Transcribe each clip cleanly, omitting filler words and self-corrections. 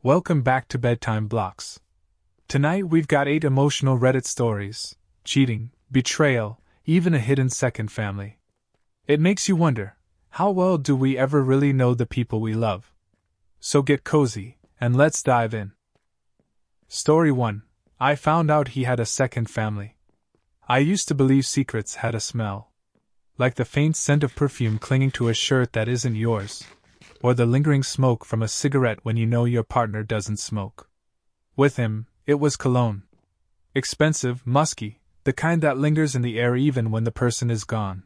Welcome back to Bedtime Blocks. Tonight we've got 8 emotional Reddit stories: cheating, betrayal, even a hidden second family. It makes you wonder, how well do we ever really know the people we love? So get cozy, and let's dive in. Story 1. I found out he had a second family. I used to believe secrets had a smell. Like the faint scent of perfume clinging to a shirt that isn't yours, or the lingering smoke from a cigarette when you know your partner doesn't smoke. With him, it was cologne. Expensive, musky, the kind that lingers in the air even when the person is gone.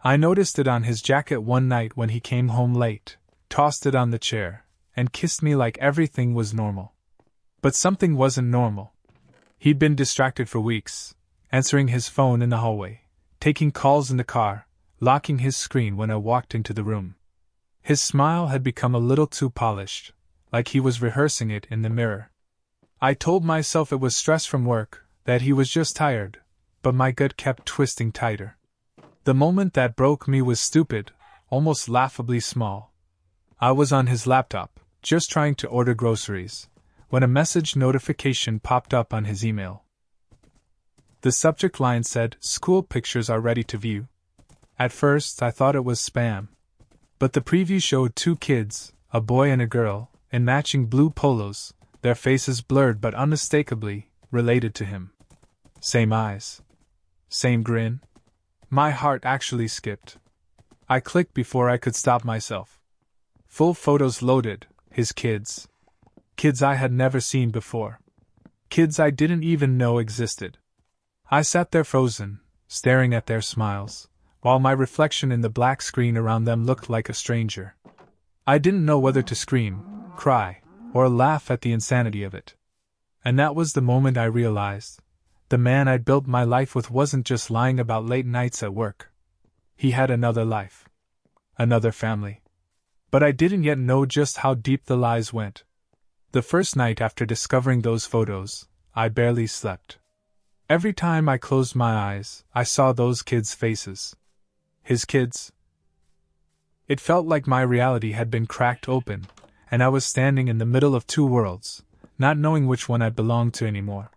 I noticed it on his jacket one night when he came home late, tossed it on the chair, and kissed me like everything was normal. But something wasn't normal. He'd been distracted for weeks, answering his phone in the hallway, taking calls in the car, locking his screen when I walked into the room. His smile had become a little too polished, like he was rehearsing it in the mirror. I told myself it was stress from work, that he was just tired, but my gut kept twisting tighter. The moment that broke me was stupid, almost laughably small. I was on his laptop, just trying to order groceries, when a message notification popped up on his email. The subject line said, "School pictures are ready to view." At first, I thought it was spam. But the preview showed 2 kids, a boy and a girl, in matching blue polos, their faces blurred but unmistakably related to him. Same eyes. Same grin. My heart actually skipped. I clicked before I could stop myself. Full photos loaded, his kids. Kids I had never seen before. Kids I didn't even know existed. I sat there frozen, staring at their smiles, while my reflection in the black screen around them looked like a stranger. I didn't know whether to scream, cry, or laugh at the insanity of it. And that was the moment I realized, the man I'd built my life with wasn't just lying about late nights at work. He had another life. Another family. But I didn't yet know just how deep the lies went. The first night after discovering those photos, I barely slept. Every time I closed my eyes, I saw those kids' faces. His kids. It felt like my reality had been cracked open, and I was standing in the middle of 2 worlds, not knowing which one I belonged to anymore.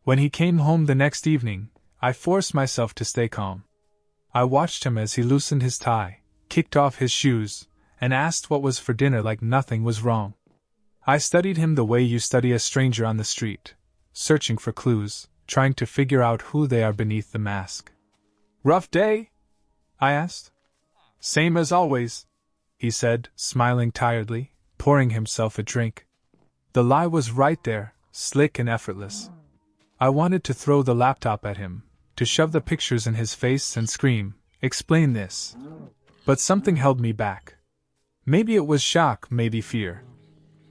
When he came home the next evening, I forced myself to stay calm. I watched him as he loosened his tie, kicked off his shoes, and asked what was for dinner like nothing was wrong. I studied him the way you study a stranger on the street, searching for clues, trying to figure out who they are beneath the mask. "Rough day?" I asked. "Same as always," he said, smiling tiredly, pouring himself a drink. The lie was right there, slick and effortless. I wanted to throw the laptop at him, to shove the pictures in his face and scream, "Explain this." But something held me back. Maybe it was shock, maybe fear.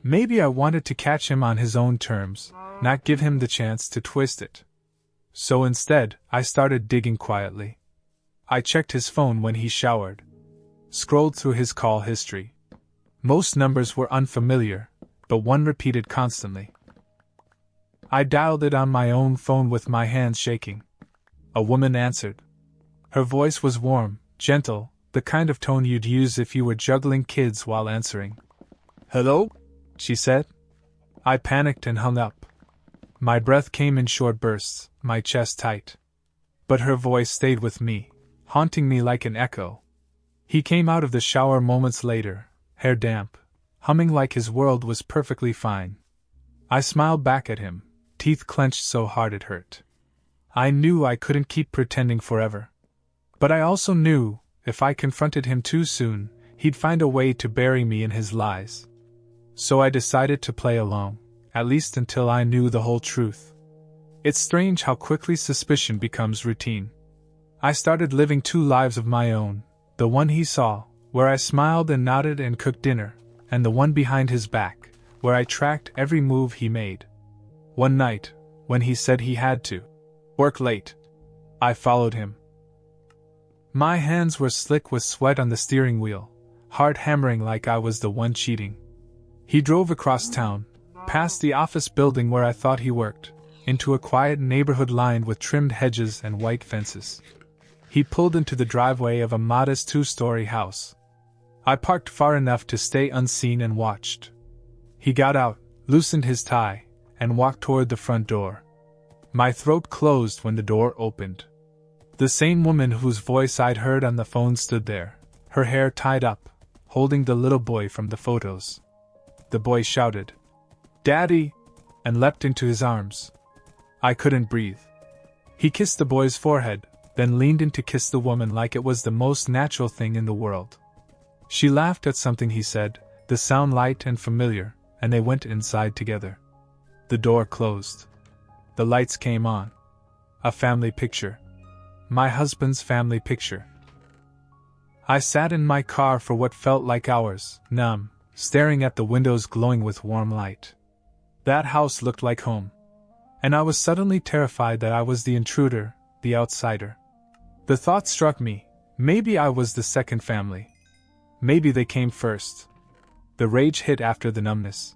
Maybe I wanted to catch him on his own terms, not give him the chance to twist it. So instead, I started digging quietly. I checked his phone when he showered. Scrolled through his call history. Most numbers were unfamiliar, but one repeated constantly. I dialed it on my own phone with my hands shaking. A woman answered. Her voice was warm, gentle, the kind of tone you'd use if you were juggling kids while answering. "Hello?" she said. I panicked and hung up. My breath came in short bursts, my chest tight. But her voice stayed with me, haunting me like an echo. He came out of the shower moments later, hair damp, humming like his world was perfectly fine. I smiled back at him, teeth clenched so hard it hurt. I knew I couldn't keep pretending forever. But I also knew, if I confronted him too soon, he'd find a way to bury me in his lies. So I decided to play along, at least until I knew the whole truth. It's strange how quickly suspicion becomes routine. I started living 2 lives of my own, the one he saw, where I smiled and nodded and cooked dinner, and the one behind his back, where I tracked every move he made. One night, when he said he had to work late, I followed him. My hands were slick with sweat on the steering wheel, heart hammering like I was the one cheating. He drove across town, past the office building where I thought he worked, into a quiet neighborhood lined with trimmed hedges and white fences. He pulled into the driveway of a modest 2-story house. I parked far enough to stay unseen and watched. He got out, loosened his tie, and walked toward the front door. My throat closed when the door opened. The same woman whose voice I'd heard on the phone stood there, her hair tied up, holding the little boy from the photos. The boy shouted, "Daddy!" and leapt into his arms. I couldn't breathe. He kissed the boy's forehead, then leaned in to kiss the woman like it was the most natural thing in the world. She laughed at something he said, the sound light and familiar, and they went inside together. The door closed. The lights came on. A family picture. My husband's family picture. I sat in my car for what felt like hours, numb, staring at the windows glowing with warm light. That house looked like home. And I was suddenly terrified that I was the intruder, the outsider. The thought struck me, maybe I was the second family. Maybe they came first. The rage hit after the numbness.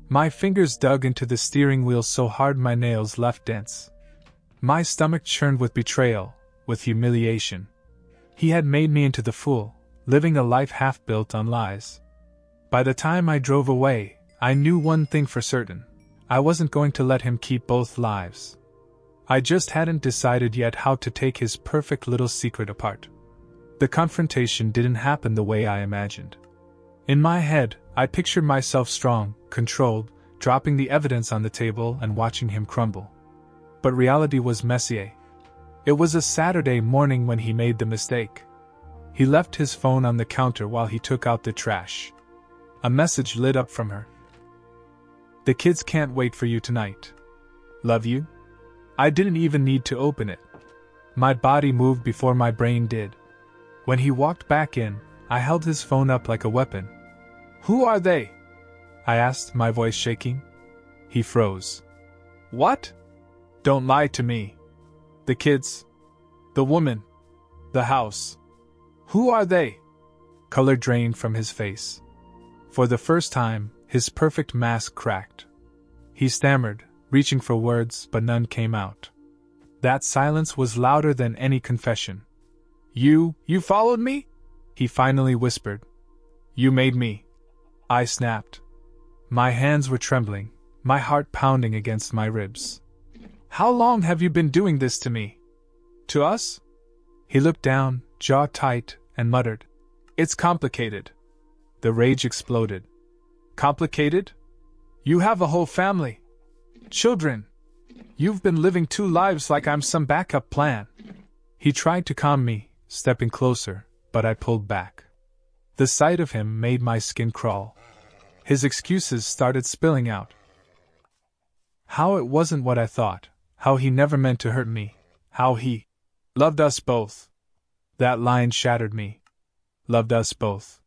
My fingers dug into the steering wheel so hard my nails left dents. My stomach churned with betrayal, with humiliation. He had made me into the fool, living a life half built on lies. By the time I drove away, I knew one thing for certain. I wasn't going to let him keep both lives. I just hadn't decided yet how to take his perfect little secret apart. The confrontation didn't happen the way I imagined. In my head, I pictured myself strong, controlled, dropping the evidence on the table and watching him crumble. But reality was messier. It was a Saturday morning when he made the mistake. He left his phone on the counter while he took out the trash. A message lit up from her. "The kids can't wait for you tonight. Love you." I didn't even need to open it. My body moved before my brain did. When he walked back in, I held his phone up like a weapon. "Who are they?" I asked, my voice shaking. He froze. "What?" "Don't lie to me." "The kids. The woman. The house. Who are they?" Color drained from his face. For the first time, his perfect mask cracked. He stammered, reaching for words, but none came out. That silence was louder than any confession. You followed me?" he finally whispered. "You made me." I snapped. My hands were trembling, my heart pounding against my ribs. "How long have you been doing this to me?" "To us?" He looked down, jaw tight, and muttered, "It's complicated." The rage exploded. "Complicated? You have a whole family. Children. You've been living two lives like I'm some backup plan." He tried to calm me, stepping closer, but I pulled back. The sight of him made my skin crawl. His excuses started spilling out. How it wasn't what I thought, how he never meant to hurt me, how he loved us both. That line shattered me. Loved us both.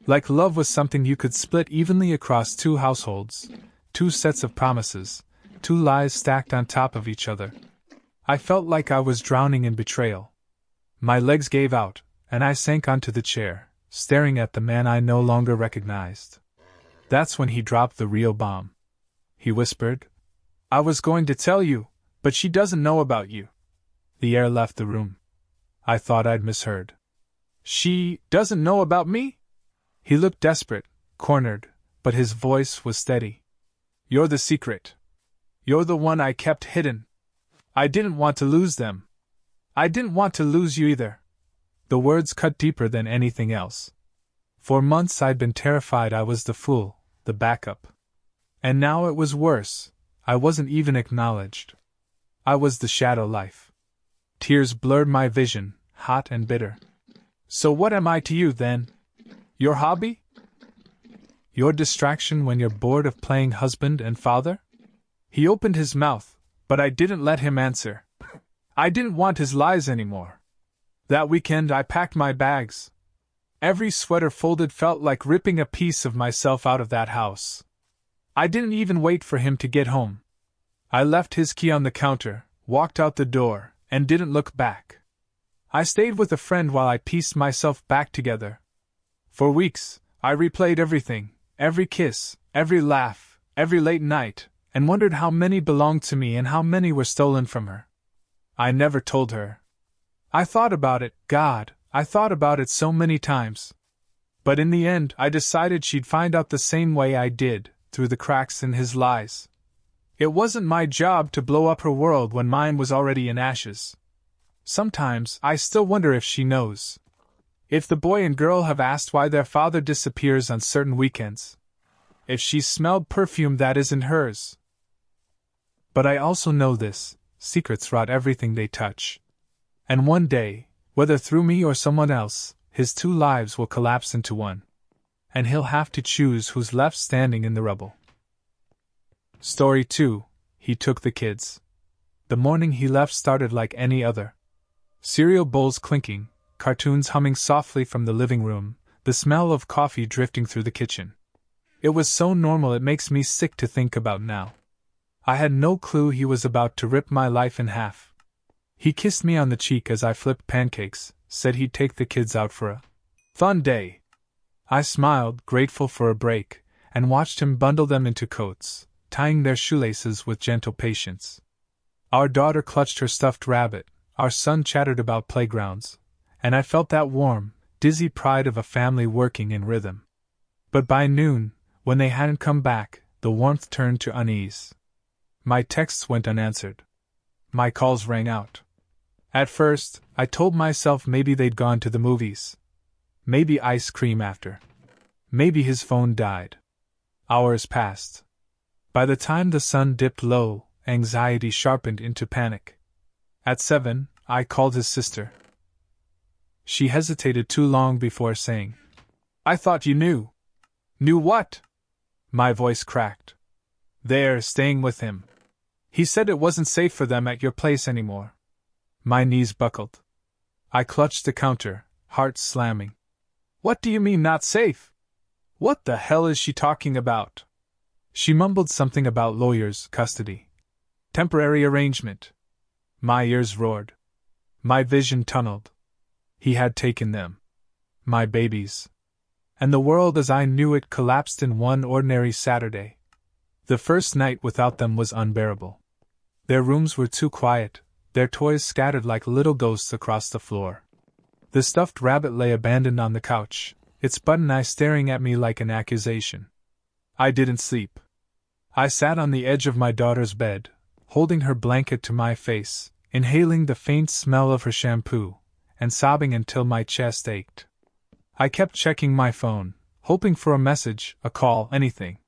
Like love was something you could split evenly across two households, two sets of promises, two lies stacked on top of each other. I felt like I was drowning in betrayal. My legs gave out, and I sank onto the chair, staring at the man I no longer recognized. That's when he dropped the real bomb. He whispered, "I was going to tell you, but she doesn't know about you." The air left the room. I thought I'd misheard. "She doesn't know about me?" He looked desperate, cornered, but his voice was steady. "You're the secret. You're the one I kept hidden. I didn't want to lose them. I didn't want to lose you either." The words cut deeper than anything else. For months I'd been terrified I was the fool, the backup. And now it was worse. I wasn't even acknowledged. I was the shadow life. Tears blurred my vision, hot and bitter. "So what am I to you, then? Your hobby? Your distraction when you're bored of playing husband and father?" He opened his mouth, but I didn't let him answer. I didn't want his lies anymore. That weekend I packed my bags. Every sweater folded felt like ripping a piece of myself out of that house. I didn't even wait for him to get home. I left his key on the counter, walked out the door, and didn't look back. I stayed with a friend while I pieced myself back together. For weeks, I replayed everything, every kiss, every laugh, every late night, and wondered how many belonged to me and how many were stolen from her. I never told her. I thought about it, God, I thought about it so many times. But in the end, I decided she'd find out the same way I did, through the cracks in his lies. It wasn't my job to blow up her world when mine was already in ashes. Sometimes I still wonder if she knows. If the boy and girl have asked why their father disappears on certain weekends. If she's smelled perfume that isn't hers. But I also know this: secrets rot everything they touch. And one day, whether through me or someone else, his two lives will collapse into one. And he'll have to choose who's left standing in the rubble. Story 2. He took the kids. The morning he left started like any other. Cereal bowls clinking, cartoons humming softly from the living room, the smell of coffee drifting through the kitchen. It was so normal it makes me sick to think about now. I had no clue he was about to rip my life in half. He kissed me on the cheek as I flipped pancakes, said he'd take the kids out for a fun day. I smiled, grateful for a break, and watched him bundle them into coats, tying their shoelaces with gentle patience. Our daughter clutched her stuffed rabbit, our son chattered about playgrounds, and I felt that warm, dizzy pride of a family working in rhythm. But by noon, when they hadn't come back, the warmth turned to unease. My texts went unanswered. My calls rang out. At first, I told myself maybe they'd gone to the movies. Maybe ice cream after. Maybe his phone died. Hours passed. By the time the sun dipped low, anxiety sharpened into panic. At 7, I called his sister. She hesitated too long before saying, "I thought you knew." "Knew what?" My voice cracked. "They're staying with him. He said it wasn't safe for them at your place anymore." My knees buckled. I clutched the counter, heart slamming. "What do you mean not safe? What the hell is she talking about?" She mumbled something about lawyers, custody, temporary arrangement. My ears roared. My vision tunneled. He had taken them. My babies. And the world as I knew it collapsed in one ordinary Saturday. The first night without them was unbearable. Their rooms were too quiet, their toys scattered like little ghosts across the floor. The stuffed rabbit lay abandoned on the couch, its button eye staring at me like an accusation. I didn't sleep. I sat on the edge of my daughter's bed, holding her blanket to my face, inhaling the faint smell of her shampoo, and sobbing until my chest ached. I kept checking my phone, hoping for a message, a call, anything.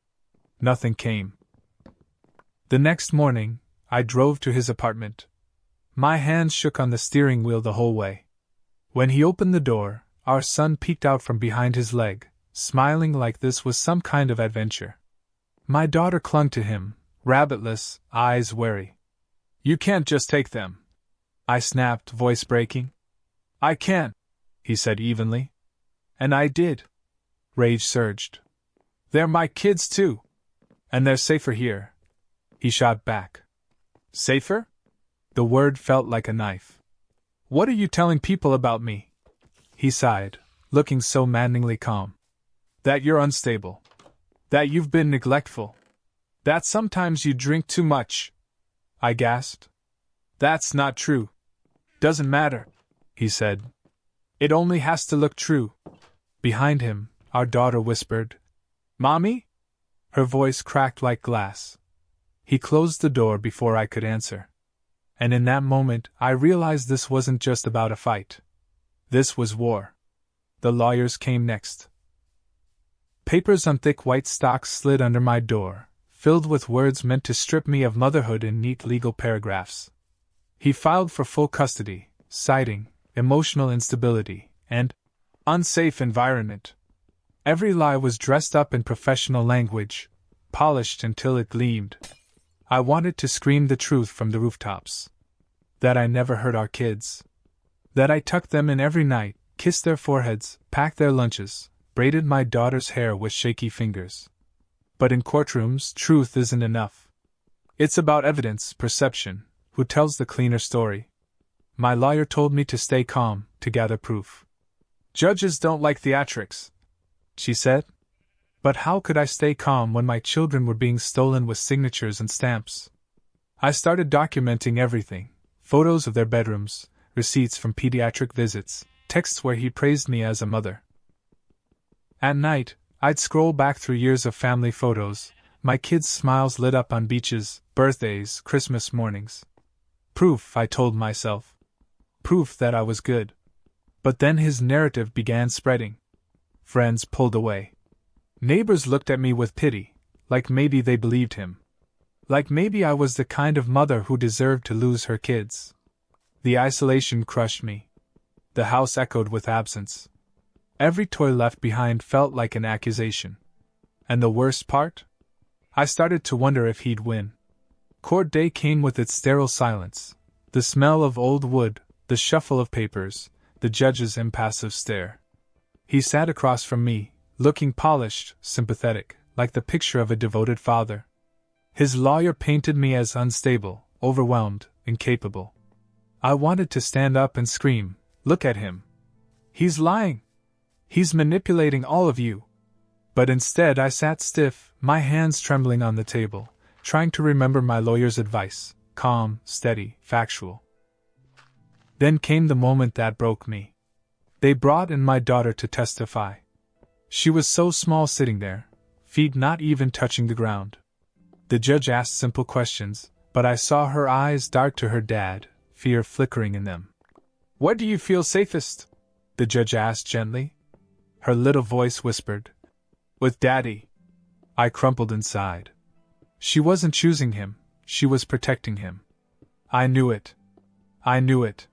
Nothing came. The next morning, I drove to his apartment. My hands shook on the steering wheel the whole way. When he opened the door, our son peeked out from behind his leg, smiling like this was some kind of adventure. My daughter clung to him, rabbitless, eyes wary. "You can't just take them," I snapped, voice breaking. "I can't," he said evenly. "And I did." Rage surged. "They're my kids too. And they're safer here," he shot back. "Safer?" The word felt like a knife. "What are you telling people about me?" He sighed, looking so maddeningly calm. "That you're unstable. That you've been neglectful. That sometimes you drink too much." I gasped. "That's not true." "Doesn't matter," he said. "It only has to look true." Behind him, our daughter whispered, "Mommy?" Her voice cracked like glass. He closed the door before I could answer. And in that moment, I realized this wasn't just about a fight. This was war. The lawyers came next. Papers on thick white stocks slid under my door, filled with words meant to strip me of motherhood in neat legal paragraphs. He filed for full custody, citing emotional instability and unsafe environment. Every lie was dressed up in professional language, polished until it gleamed. I wanted to scream the truth from the rooftops. That I never hurt our kids. That I tucked them in every night, kissed their foreheads, packed their lunches, braided my daughter's hair with shaky fingers. But in courtrooms, truth isn't enough. It's about evidence, perception, who tells the cleaner story. My lawyer told me to stay calm, to gather proof. "Judges don't like theatrics," she said. But how could I stay calm when my children were being stolen with signatures and stamps? I started documenting everything: photos of their bedrooms, receipts from pediatric visits, texts where he praised me as a mother. At night, I'd scroll back through years of family photos, my kids' smiles lit up on beaches, birthdays, Christmas mornings. Proof, I told myself. Proof that I was good. But then his narrative began spreading. Friends pulled away. Neighbors looked at me with pity, like maybe they believed him. Like maybe I was the kind of mother who deserved to lose her kids. The isolation crushed me. The house echoed with absence. Every toy left behind felt like an accusation. And the worst part? I started to wonder if he'd win. Court day came with its sterile silence, the smell of old wood, the shuffle of papers, the judge's impassive stare. He sat across from me, looking polished, sympathetic, like the picture of a devoted father. His lawyer painted me as unstable, overwhelmed, incapable. I wanted to stand up and scream, "Look at him! He's lying! He's manipulating all of you!" But instead I sat stiff, my hands trembling on the table, trying to remember my lawyer's advice, calm, steady, factual. Then came the moment that broke me. They brought in my daughter to testify. She was so small sitting there, feet not even touching the ground. The judge asked simple questions, but I saw her eyes dart to her dad, fear flickering in them. "Where do you feel safest?" the judge asked gently. Her little voice whispered, "With Daddy." I crumpled inside. She wasn't choosing him, she was protecting him. I knew it. I knew it.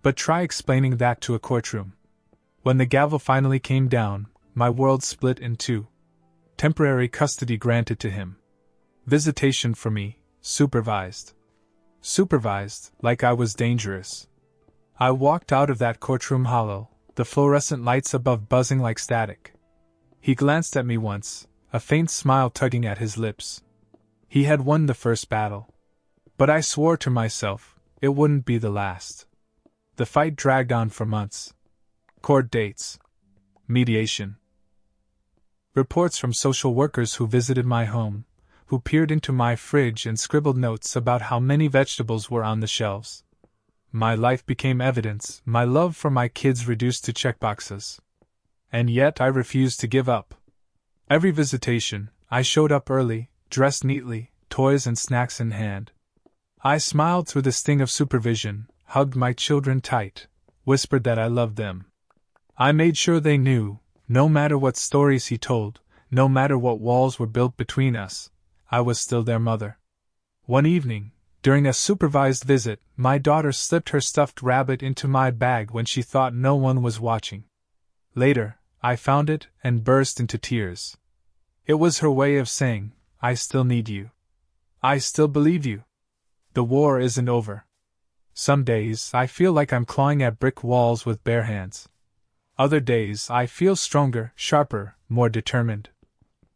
But try explaining that to a courtroom. When the gavel finally came down, my world split in two. Temporary custody granted to him. Visitation for me, supervised. Supervised, like I was dangerous. I walked out of that courtroom hollow, the fluorescent lights above buzzing like static. He glanced at me once, a faint smile tugging at his lips. He had won the first battle. But I swore to myself, it wouldn't be the last. The fight dragged on for months. Court dates. Mediation. Reports from social workers who visited my home, who peered into my fridge and scribbled notes about how many vegetables were on the shelves. My life became evidence, my love for my kids reduced to checkboxes. And yet I refused to give up. Every visitation, I showed up early, dressed neatly, toys and snacks in hand. I smiled through the sting of supervision, hugged my children tight, whispered that I loved them. I made sure they knew, no matter what stories he told, no matter what walls were built between us, I was still their mother. One evening, during a supervised visit, my daughter slipped her stuffed rabbit into my bag when she thought no one was watching. Later, I found it and burst into tears. It was her way of saying, "I still need you. I still believe you. The war isn't over." Some days I feel like I'm clawing at brick walls with bare hands. Other days I feel stronger, sharper, more determined.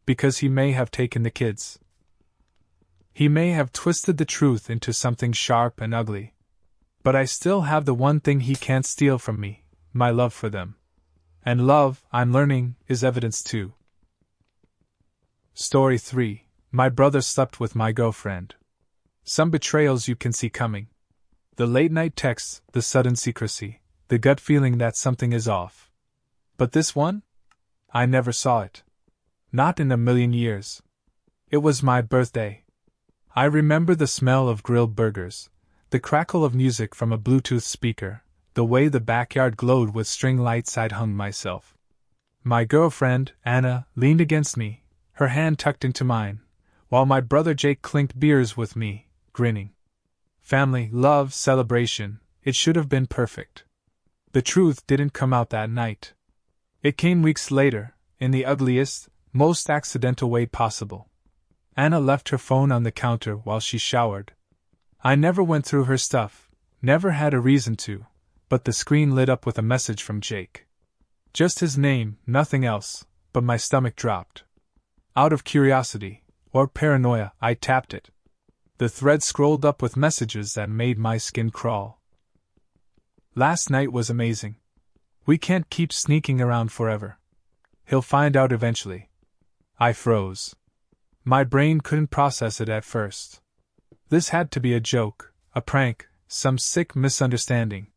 Because he may have taken the kids. He may have twisted the truth into something sharp and ugly. But I still have the one thing he can't steal from me, my love for them. And love, I'm learning, is evidence too. Story 3. My brother slept with my girlfriend. Some betrayals you can see coming. The late-night texts, the sudden secrecy, the gut feeling that something is off. But this one? I never saw it. Not in a million years. It was my birthday. I remember the smell of grilled burgers, the crackle of music from a Bluetooth speaker, the way the backyard glowed with string lights I'd hung myself. My girlfriend, Anna, leaned against me, her hand tucked into mine, while my brother Jake clinked beers with me, grinning. Family, love, celebration, it should have been perfect. The truth didn't come out that night. It came weeks later, in the ugliest, most accidental way possible. Anna left her phone on the counter while she showered. I never went through her stuff, never had a reason to, but the screen lit up with a message from Jake. Just his name, nothing else, but my stomach dropped. Out of curiosity, or paranoia, I tapped it. The thread scrolled up with messages that made my skin crawl. "Last night was amazing. We can't keep sneaking around forever. He'll find out eventually." I froze. My brain couldn't process it at first. This had to be a joke, a prank, some sick misunderstanding.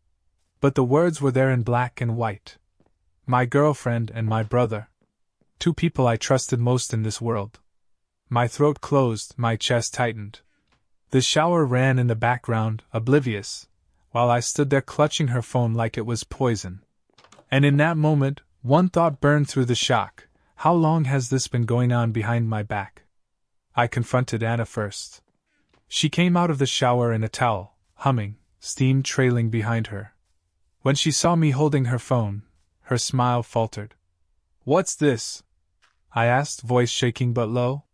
But the words were there in black and white. My girlfriend and my brother. Two people I trusted most in this world. My throat closed, my chest tightened. The shower ran in the background, oblivious, while I stood there clutching her phone like it was poison. And in that moment, one thought burned through the shock. How long has this been going on behind my back? I confronted Anna first. She came out of the shower in a towel, humming, steam trailing behind her. When she saw me holding her phone, her smile faltered. "What's this?" I asked, voice shaking but low.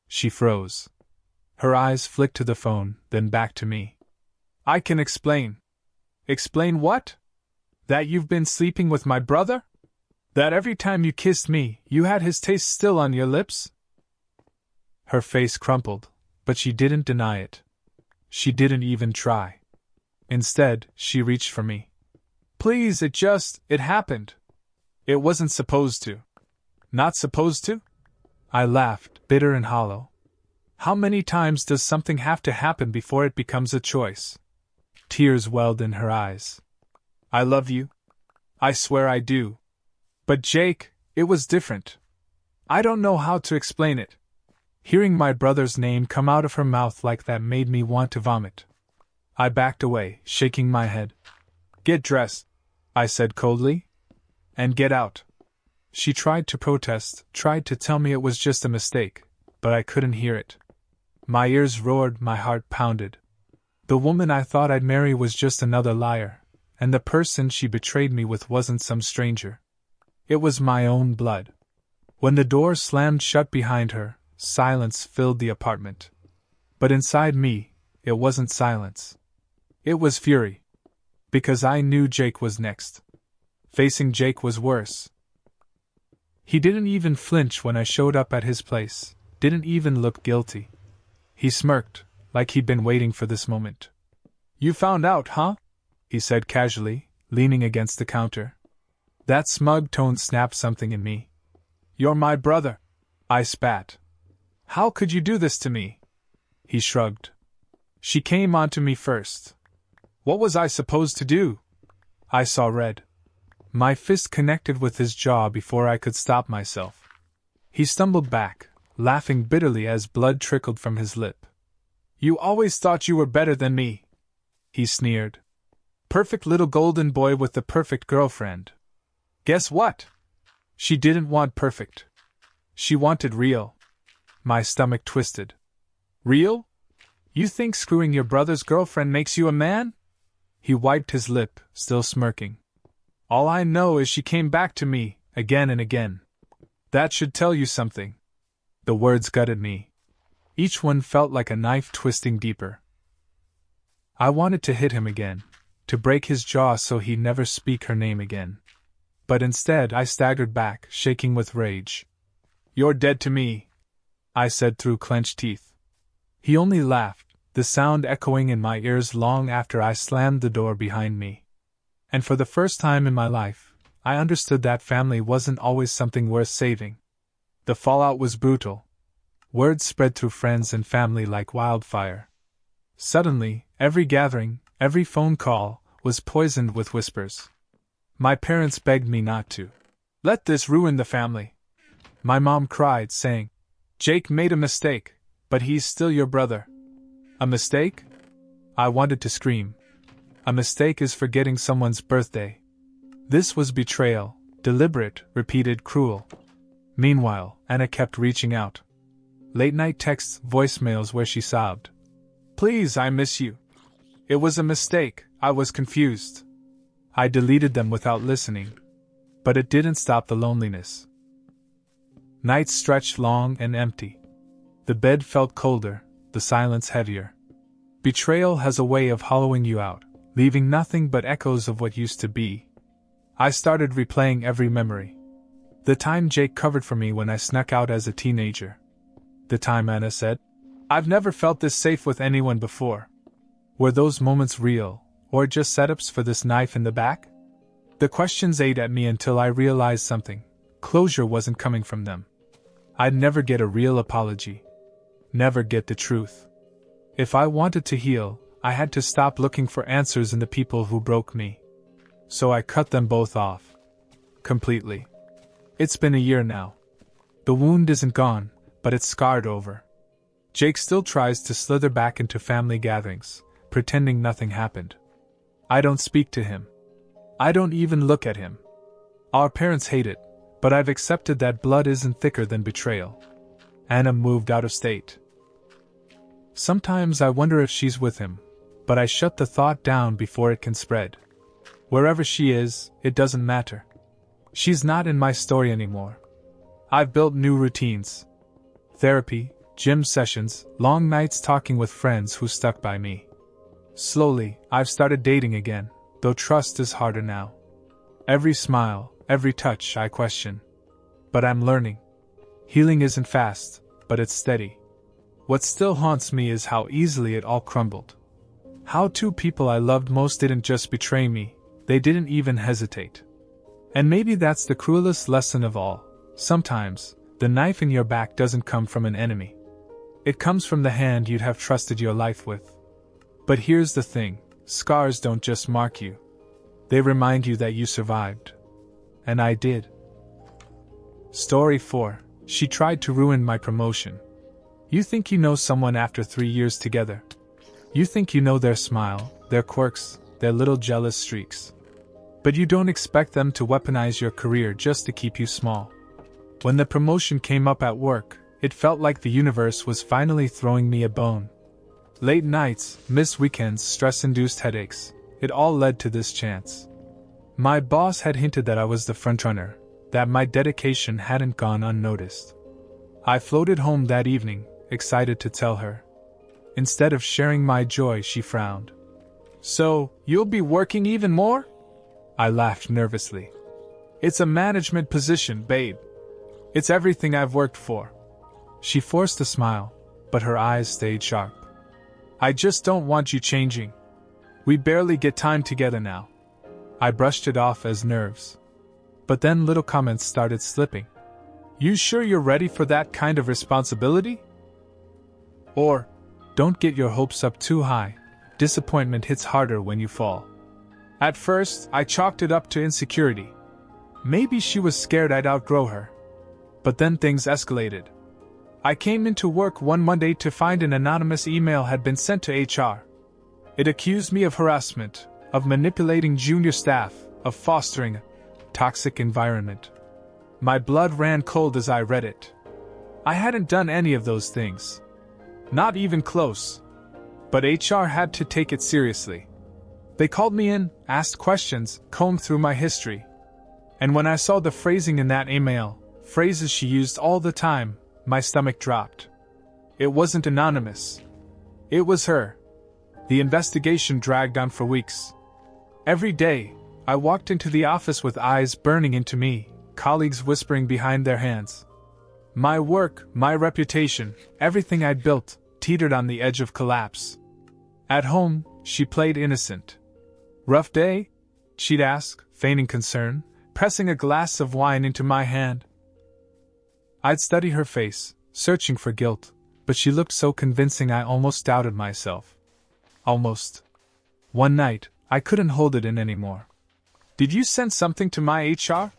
She froze. Her eyes flicked to the phone, then back to me. "I can explain." "Explain what?" "That you've been sleeping with my brother? That every time you kissed me, you had his taste still on your lips?" Her face crumpled, but she didn't deny it. She didn't even try. Instead, she reached for me. "Please, it happened. It wasn't supposed to." "Not supposed to?" I laughed, bitter and hollow. "How many times does something have to happen before it becomes a choice?" Tears welled in her eyes. "I love you. I swear I do. But Jake, it was different. I don't know how to explain it." Hearing my brother's name come out of her mouth like that made me want to vomit. I backed away, shaking my head. "Get dressed," I said coldly. "And get out." She tried to protest, tried to tell me it was just a mistake, but I couldn't hear it. My ears roared, my heart pounded. The woman I thought I'd marry was just another liar, and the person she betrayed me with wasn't some stranger. It was my own blood. When the door slammed shut behind her, silence filled the apartment. But inside me, it wasn't silence. It was fury. Because I knew Jake was next. Facing Jake was worse. He didn't even flinch when I showed up at his place, didn't even look guilty. He smirked, like he'd been waiting for this moment. "You found out, huh?" he said casually, leaning against the counter. That smug tone snapped something in me. "You're my brother," I spat. "How could you do this to me?" He shrugged. "She came onto me first. What was I supposed to do?" I saw red. My fist connected with his jaw before I could stop myself. He stumbled back, laughing bitterly as blood trickled from his lip. "You always thought you were better than me," he sneered. "Perfect little golden boy with the perfect girlfriend. Guess what? She didn't want perfect. She wanted real." My stomach twisted. "Real? You think screwing your brother's girlfriend makes you a man?" He wiped his lip, still smirking. "All I know is she came back to me, again and again. That should tell you something." The words gutted me. Each one felt like a knife twisting deeper. I wanted to hit him again, to break his jaw so he'd never speak her name again. But instead I staggered back, shaking with rage. "You're dead to me," I said through clenched teeth. He only laughed, the sound echoing in my ears long after I slammed the door behind me. And for the first time in my life, I understood that family wasn't always something worth saving. The fallout was brutal. Word spread through friends and family like wildfire. Suddenly, every gathering, every phone call, was poisoned with whispers. My parents begged me not to let this ruin the family. My mom cried, saying, "Jake made a mistake, but he's still your brother." A mistake? I wanted to scream. A mistake is forgetting someone's birthday. This was betrayal, deliberate, repeated, cruel. Meanwhile, Anna kept reaching out. Late-night texts, voicemails where she sobbed. "Please, I miss you. It was a mistake, I was confused." I deleted them without listening. But it didn't stop the loneliness. Nights stretched long and empty. The bed felt colder, the silence heavier. Betrayal has a way of hollowing you out, leaving nothing but echoes of what used to be. I started replaying every memory. The time Jake covered for me when I snuck out as a teenager. The time Anna said, "I've never felt this safe with anyone before." Were those moments real, or just setups for this knife in the back? The questions ate at me until I realized something. Closure wasn't coming from them. I'd never get a real apology. Never get the truth. If I wanted to heal, I had to stop looking for answers in the people who broke me. So I cut them both off. Completely. It's been a year now. The wound isn't gone, but it's scarred over. Jake still tries to slither back into family gatherings, pretending nothing happened. I don't speak to him. I don't even look at him. Our parents hate it, but I've accepted that blood isn't thicker than betrayal. Anna moved out of state. Sometimes I wonder if she's with him, but I shut the thought down before it can spread. Wherever she is, it doesn't matter. She's not in my story anymore. I've built new routines. Therapy, gym sessions, long nights talking with friends who stuck by me. Slowly, I've started dating again, though trust is harder now. Every smile, every touch I question. But I'm learning. Healing isn't fast, but it's steady. What still haunts me is how easily it all crumbled. How two people I loved most didn't just betray me, they didn't even hesitate. And maybe that's the cruelest lesson of all. Sometimes, the knife in your back doesn't come from an enemy. It comes from the hand you'd have trusted your life with. But here's the thing, scars don't just mark you. They remind you that you survived. And I did. Story 4. She tried to ruin my promotion. You think you know someone after 3 years together. You think you know their smile, their quirks, their little jealous streaks. But you don't expect them to weaponize your career just to keep you small. When the promotion came up at work, it felt like the universe was finally throwing me a bone. Late nights, missed weekends, stress-induced headaches, it all led to this chance. My boss had hinted that I was the frontrunner, that my dedication hadn't gone unnoticed. I floated home that evening, excited to tell her. Instead of sharing my joy, she frowned. So, you'll be working even more? I laughed nervously. It's a management position, babe. It's everything I've worked for. She forced a smile, but her eyes stayed sharp. I just don't want you changing. We barely get time together now. I brushed it off as nerves. But then little comments started slipping. You sure you're ready for that kind of responsibility? Or, don't get your hopes up too high. Disappointment hits harder when you fall. At first, I chalked it up to insecurity. Maybe she was scared I'd outgrow her. But then things escalated. I came into work one Monday to find an anonymous email had been sent to HR. It accused me of harassment, of manipulating junior staff, of fostering a toxic environment. My blood ran cold as I read it. I hadn't done any of those things. Not even close. But HR had to take it seriously. They called me in, asked questions, combed through my history. And when I saw the phrasing in that email, phrases she used all the time, my stomach dropped. It wasn't anonymous. It was her. The investigation dragged on for weeks. Every day, I walked into the office with eyes burning into me, colleagues whispering behind their hands. My work, my reputation, everything I'd built, teetered on the edge of collapse. At home, she played innocent. Rough day? She'd ask, feigning concern, pressing a glass of wine into my hand. I'd study her face, searching for guilt, but she looked so convincing I almost doubted myself. Almost. One night, I couldn't hold it in anymore. Did you send something to my HR?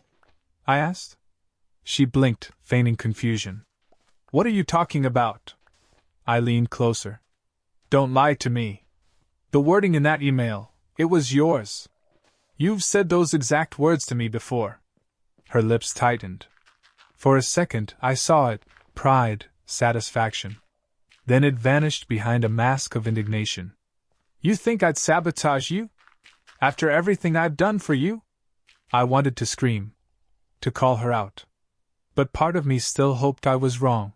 I asked. She blinked, feigning confusion. What are you talking about? I leaned closer. Don't lie to me. The wording in that email, it was yours. You've said those exact words to me before. Her lips tightened. For a second, I saw it, pride, satisfaction. Then it vanished behind a mask of indignation. You think I'd sabotage you? After everything I've done for you? I wanted to scream. To call her out. But part of me still hoped I was wrong.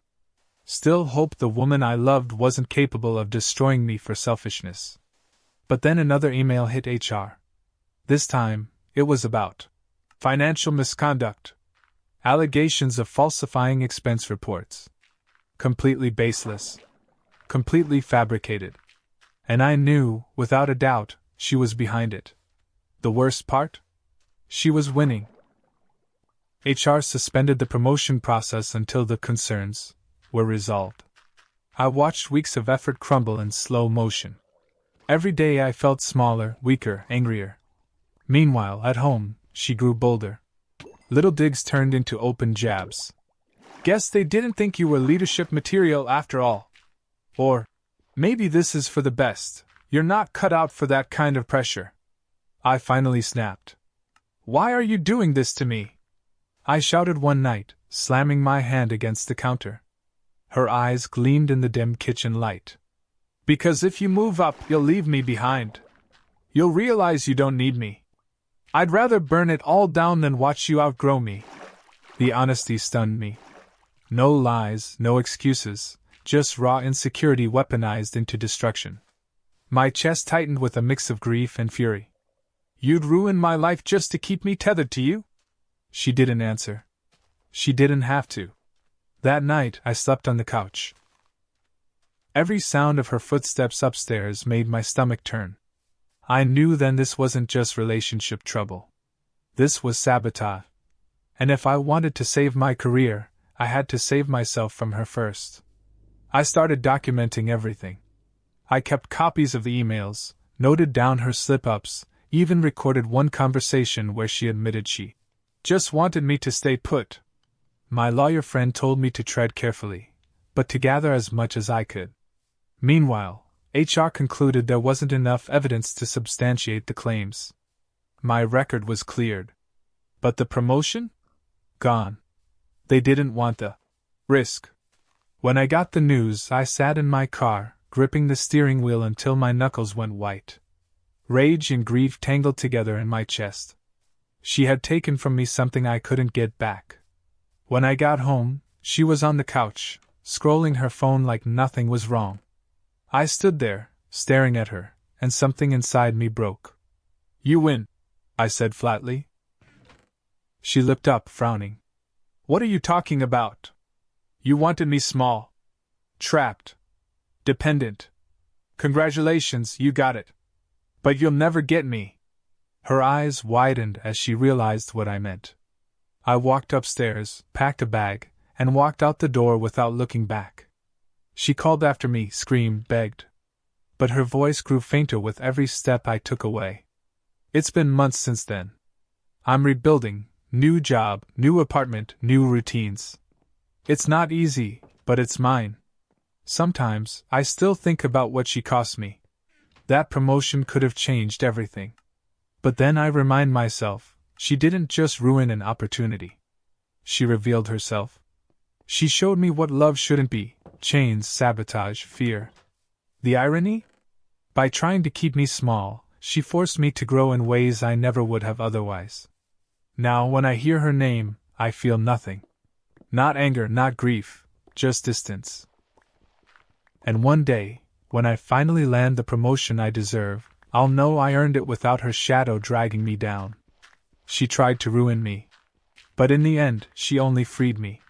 Still hoped the woman I loved wasn't capable of destroying me for selfishness. But then another email hit HR. This time, it was about financial misconduct. Allegations of falsifying expense reports. Completely baseless. Completely fabricated. And I knew, without a doubt, she was behind it. The worst part? She was winning. HR suspended the promotion process until the concerns were resolved. I watched weeks of effort crumble in slow motion. Every day I felt smaller, weaker, angrier. Meanwhile, at home, she grew bolder. Little digs turned into open jabs. Guess they didn't think you were leadership material after all. Or, maybe this is for the best. You're not cut out for that kind of pressure. I finally snapped. Why are you doing this to me? I shouted one night, slamming my hand against the counter. Her eyes gleamed in the dim kitchen light. Because if you move up, you'll leave me behind. You'll realize you don't need me. I'd rather burn it all down than watch you outgrow me. The honesty stunned me. No lies, no excuses, just raw insecurity weaponized into destruction. My chest tightened with a mix of grief and fury. You'd ruin my life just to keep me tethered to you? She didn't answer. She didn't have to. That night, I slept on the couch. Every sound of her footsteps upstairs made my stomach turn. I knew then this wasn't just relationship trouble. This was sabotage. And if I wanted to save my career, I had to save myself from her first. I started documenting everything. I kept copies of the emails, noted down her slip-ups, even recorded one conversation where she admitted she just wanted me to stay put. My lawyer friend told me to tread carefully, but to gather as much as I could. Meanwhile, HR concluded there wasn't enough evidence to substantiate the claims. My record was cleared. But the promotion? Gone. They didn't want the risk. When I got the news, I sat in my car, gripping the steering wheel until my knuckles went white. Rage and grief tangled together in my chest. She had taken from me something I couldn't get back. When I got home, she was on the couch, scrolling her phone like nothing was wrong. I stood there, staring at her, and something inside me broke. You win, I said flatly. She looked up, frowning. What are you talking about? You wanted me small. Trapped. Dependent. Congratulations, you got it. But you'll never get me. Her eyes widened as she realized what I meant. I walked upstairs, packed a bag, and walked out the door without looking back. She called after me, screamed, begged. But her voice grew fainter with every step I took away. It's been months since then. I'm rebuilding, new job, new apartment, new routines. It's not easy, but it's mine. Sometimes, I still think about what she cost me. That promotion could have changed everything. But then I remind myself, she didn't just ruin an opportunity. She revealed herself. She showed me what love shouldn't be: chains, sabotage, fear. The irony? By trying to keep me small, she forced me to grow in ways I never would have otherwise. Now, when I hear her name, I feel nothing. Not anger, not grief, just distance. And one day, when I finally land the promotion I deserve, I'll know I earned it without her shadow dragging me down. She tried to ruin me. But in the end, she only freed me.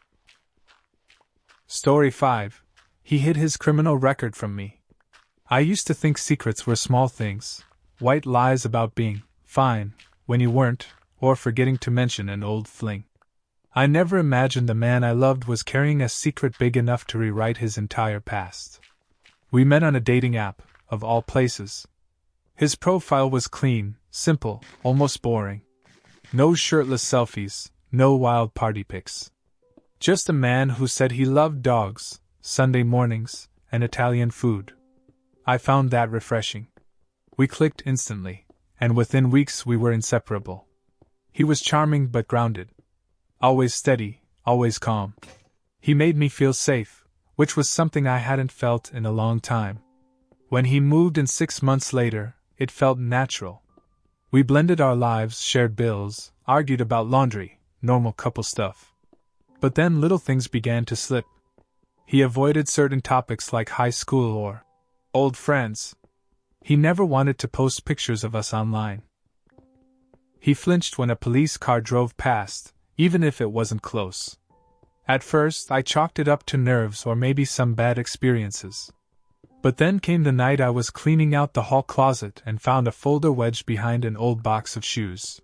Story 5. He hid his criminal record from me. I used to think secrets were small things, white lies about being fine when you weren't, or forgetting to mention an old fling. I never imagined the man I loved was carrying a secret big enough to rewrite his entire past. We met on a dating app, of all places. His profile was clean, simple, almost boring. No shirtless selfies, no wild party pics. Just a man who said he loved dogs, Sunday mornings, and Italian food. I found that refreshing. We clicked instantly, and within weeks we were inseparable. He was charming but grounded. Always steady, always calm. He made me feel safe, which was something I hadn't felt in a long time. When he moved in 6 months later, it felt natural. We blended our lives, shared bills, argued about laundry, normal couple stuff. But then little things began to slip. He avoided certain topics like high school or old friends. He never wanted to post pictures of us online. He flinched when a police car drove past, even if it wasn't close. At first, I chalked it up to nerves or maybe some bad experiences. But then came the night I was cleaning out the hall closet and found a folder wedged behind an old box of shoes.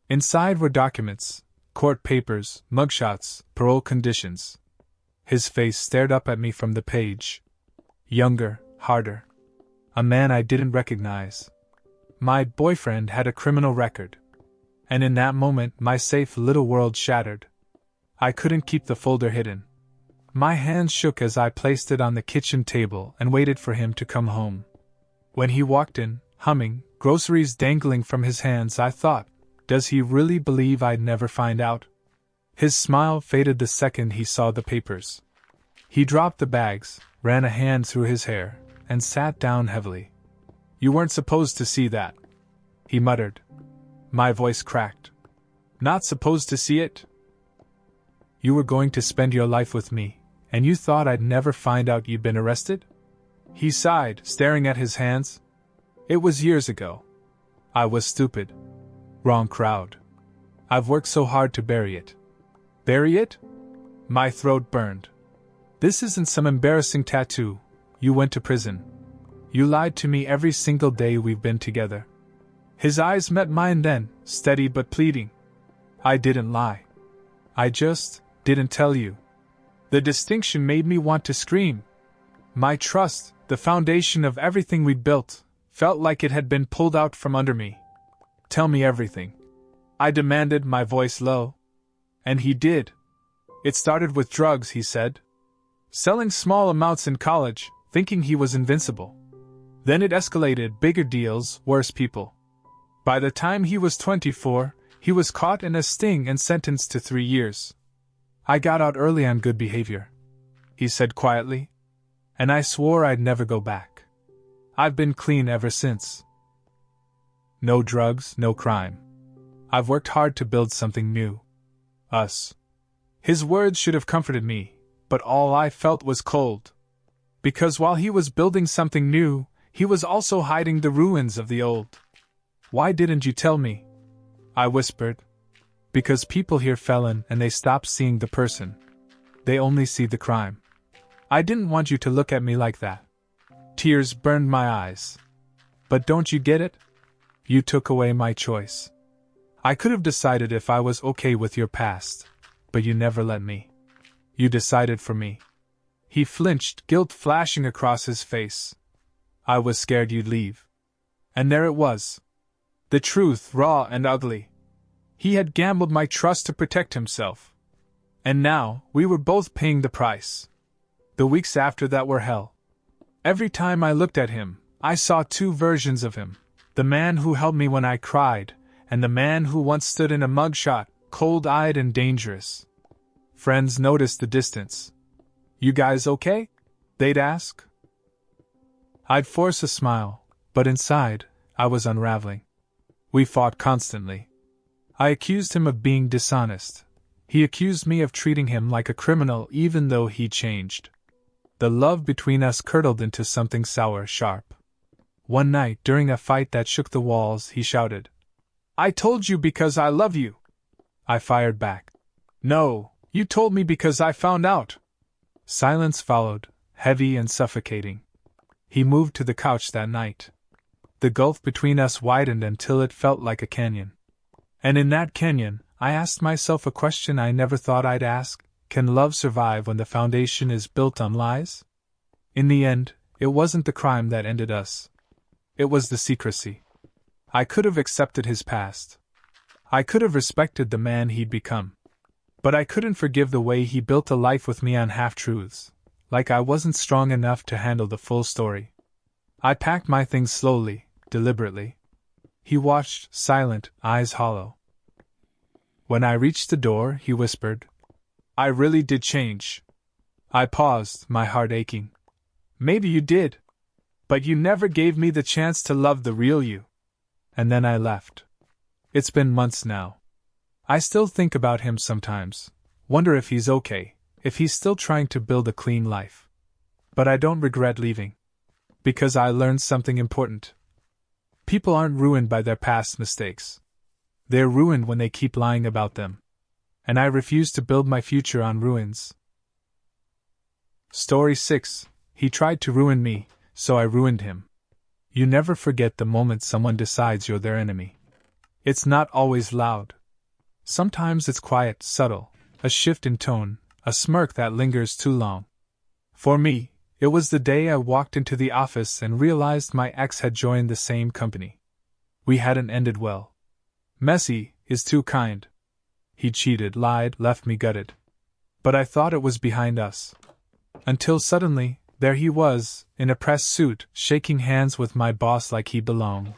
Inside were documents, court papers, mugshots, parole conditions. His face stared up at me from the page. Younger, harder. A man I didn't recognize. My boyfriend had a criminal record. And in that moment, my safe little world shattered. I couldn't keep the folder hidden. My hands shook as I placed it on the kitchen table and waited for him to come home. When he walked in, humming, groceries dangling from his hands, I thought, does he really believe I'd never find out? His smile faded the second he saw the papers. He dropped the bags, ran a hand through his hair, and sat down heavily. You weren't supposed to see that, he muttered. My voice cracked. Not supposed to see it? You were going to spend your life with me, and you thought I'd never find out you'd been arrested? He sighed, staring at his hands. It was years ago. I was stupid. Wrong crowd. I've worked so hard to bury it. Bury it? My throat burned. This isn't some embarrassing tattoo. You went to prison. You lied to me every single day we've been together. His eyes met mine then, steady but pleading. I didn't lie. I just didn't tell you. The distinction made me want to scream. My trust, the foundation of everything we'd built, felt like it had been pulled out from under me. Tell me everything, I demanded, my voice low. And he did. It started with drugs, he said. Selling small amounts in college, thinking he was invincible. Then it escalated, bigger deals, worse people. By the time he was 24, he was caught in a sting and sentenced to 3 years. I got out early on good behavior, he said quietly, and I swore I'd never go back. I've been clean ever since. No drugs, no crime. I've worked hard to build something new. Us. His words should have comforted me, but all I felt was cold. Because while he was building something new, he was also hiding the ruins of the old. Why didn't you tell me? I whispered. Because people hear felon and they stop seeing the person. They only see the crime. I didn't want you to look at me like that. Tears burned my eyes. But don't you get it? You took away my choice. I could have decided if I was okay with your past, but you never let me. You decided for me. He flinched, guilt flashing across his face. I was scared you'd leave. And there it was. The truth, raw and ugly. He had gambled my trust to protect himself. And now, we were both paying the price. The weeks after that were hell. Every time I looked at him, I saw two versions of him. The man who held me when I cried, and the man who once stood in a mugshot, cold-eyed and dangerous. Friends noticed the distance. You guys okay? They'd ask. I'd force a smile, but inside, I was unraveling. We fought constantly. I accused him of being dishonest. He accused me of treating him like a criminal even though he changed. The love between us curdled into something sour, sharp. One night, during a fight that shook the walls, he shouted, I told you because I love you. I fired back. No, you told me because I found out. Silence followed, heavy and suffocating. He moved to the couch that night. The gulf between us widened until it felt like a canyon. And in that canyon, I asked myself a question I never thought I'd ask. Can love survive when the foundation is built on lies? In the end, it wasn't the crime that ended us. It was the secrecy. I could have accepted his past. I could have respected the man he'd become. But I couldn't forgive the way he built a life with me on half-truths, like I wasn't strong enough to handle the full story. I packed my things slowly, deliberately. He watched, silent, eyes hollow. When I reached the door, he whispered, I really did change. I paused, my heart aching. Maybe you did. But you never gave me the chance to love the real you. And then I left. It's been months now. I still think about him sometimes, wonder if he's okay, if he's still trying to build a clean life. But I don't regret leaving. Because I learned something important. People aren't ruined by their past mistakes. They're ruined when they keep lying about them. And I refuse to build my future on ruins. Story 6. He tried to ruin me, so I ruined him. You never forget the moment someone decides you're their enemy. It's not always loud. Sometimes it's quiet, subtle, a shift in tone, a smirk that lingers too long. For me, it was the day I walked into the office and realized my ex had joined the same company. We hadn't ended well. Messy is too kind. He cheated, lied, left me gutted. But I thought it was behind us. Until suddenly, there he was, in a press suit, shaking hands with my boss like he belonged.